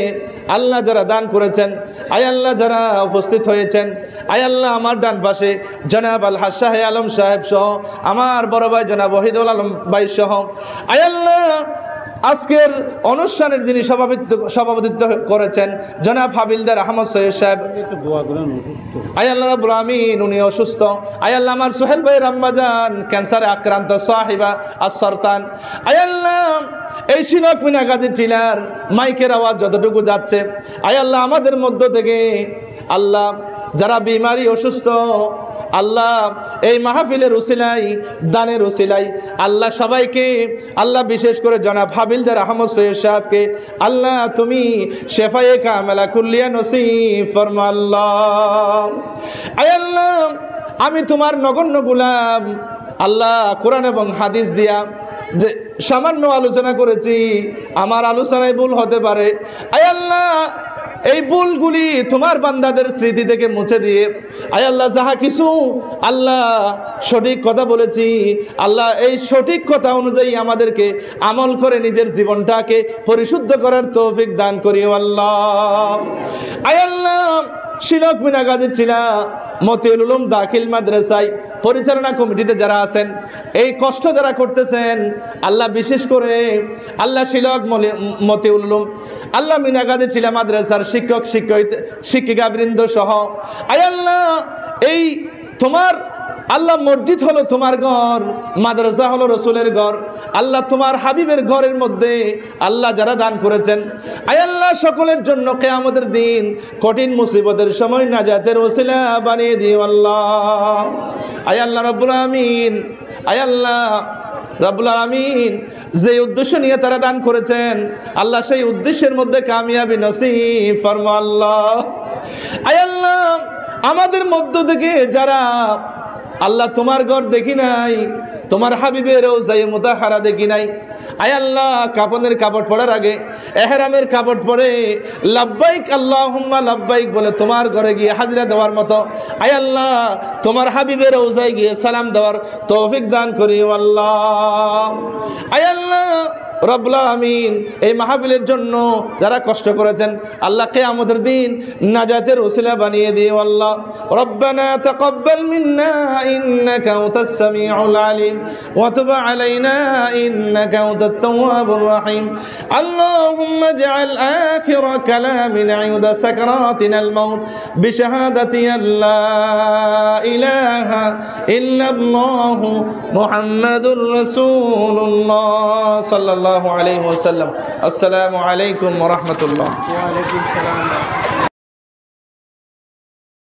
আল্লাহ যারা দান করেছেন আয় আল্লাহ যারা উপস্থিত হয়েছেন আয় আল্লাহ আমার ডান পাশে জনাব আলহাজ শাহ আলম সাহেব সহ আমার বড় ভাই জনাব ওয়াহিদুল আলম ভাই সহ আয় আল্লাহ আজকের অনুষ্ঠানের যিনি সভাপতিত্ব করেছেন জনাব হাবিলদার আহমদ সৈয়দ সাহেব আয় আল্লাহ রাব্বুল আমিন উনি অসুস্থ আয় আল্লাহ আমার সোহেল ভাই রাম্মাজান ক্যান্সারে আক্রান্ত সাহিবা আসরতান আয় আল্লাহ এই শিলক মিনাগাদি টিলার মাইকের আওয়াজ যতটুকু যাচ্ছে আয় আল্লাহ আমাদের মধ্য থেকে আল্লাহ যারা বিমারি অসুস্থ আল্লাহ এই মাহফিলের উসিলাই দানের উসিলাই আল্লাহ সবাইকে আল্লাহ বিশেষ করে জনাব হাবিলদার আহমদ সৈয়দ সাহেবকে আল্লাহ তুমি শেফায়ে কামেলা কুল্লিয়া নসিব ফরমা আল্লাহ আয় আল্লাহ আমি তোমার নগণ্য গোলাম আল্লাহ কোরআন এবং হাদিস দিয়া যে সামান্য আলোচনা করেছি আমার আলোচনায় ভুল হতে পারে আয় আল্লাহ এই ভুলগুলি তোমার বান্দাদের স্মৃতি থেকে মুছে দিয়ে আয় আল্লাহ যাহা কিছু আল্লাহ সঠিক কথা বলেছি আল্লাহ এই সঠিক কথা অনুযায়ী আমাদেরকে আমল করে নিজের জীবনটাকে পরিশুদ্ধ করার তৌফিক দান করিও আল্লাহ আয় আল্লাহ শিলক মিনাগাদি টিলা মতিউল উলুম দাখিল মাদ্রাসায় পরিচালনা কমিটিতে যারা আছেন এই কষ্ট যারা করতেছেন আল্লাহ বিশেষ করে আল্লাহ শিলক মতিউল উলুম আল্লাহ মিনাগাদি টিলা মাদ্রাসার শিক্ষক শিক্ষিকা বৃন্দ সহ আয় আল্লাহ এই তোমার আল্লাহ মসজিদ হলো তোমার ঘর মাদ্রাসা হলো রসুলের ঘর আল্লাহ তোমার হাবিবের ঘরের মধ্যে আল্লাহ যারা দান করেছেন আয় আল্লাহ সকলের জন্য কিয়ামতের দিন কঠিন মুসিবতের সময় নাজাতের ওসিলা বানিয়ে দিও আল্লাহ আয় আল্লাহ রাব্বুল আমিন আয় আল্লাহ রাব্বুল আমিন যে উদ্দেশ্য নিয়ে তারা দান করেছেন আল্লাহ সেই উদ্দেশ্যের মধ্যে কামিয়াবি নসিব ফরমা আল্লাহ আয় আল্লাহ আমাদের মধ্য থেকে যারা আল্লাহ তোমার ঘর দেখি নাই তোমার হাবিবের রওজায়ে মুতাহারা দেখি নাই। আয় আল্লাহ, কাফনের কাপড় পরার আগে এহরামের কাপড় পরে লাব্বাইক আল্লাহুম্মা লাব্বাইক বলে তোমার ঘরে গিয়ে হাজিরা দেওয়ার মতো আয় আল্লাহ তোমার হাবিবের রওজায় গিয়ে সালাম দেওয়ার তৌফিক দান করি আল্লাহ। আয় আল্লাহ রব্বুল আলামিন, এই মাহফিলের জন্য যারা কষ্ট করেছেন আল্লাহ কিয়ামতের দিন নাজাতের ওসিলা বানিয়ে দিও আল্লাহ। রব্বানা তাকাব্বাল মিন্না ইন্নাকা আনতাস সামিউল আলিম ওয়া তুব আলাইনা ইন্নাকা আনতাত তাওয়াবুর রহিম। আল্লাহুম্মা ইজআল আখিরা কালামিনা ইনদা সাকরাতিনাল মাউত বিশাহাদাতি আল্লা ইলাহা ইল্লাল্লাহু মুহাম্মাদুর রাসূলুল্লাহ সাল্লাল্লাহু আলাইহি ওয়াসাল্লাম। আসসালামু আলাইকুম ওয়া রাহমাতুল্লাহ। ওয়া আলাইকুম সালাম।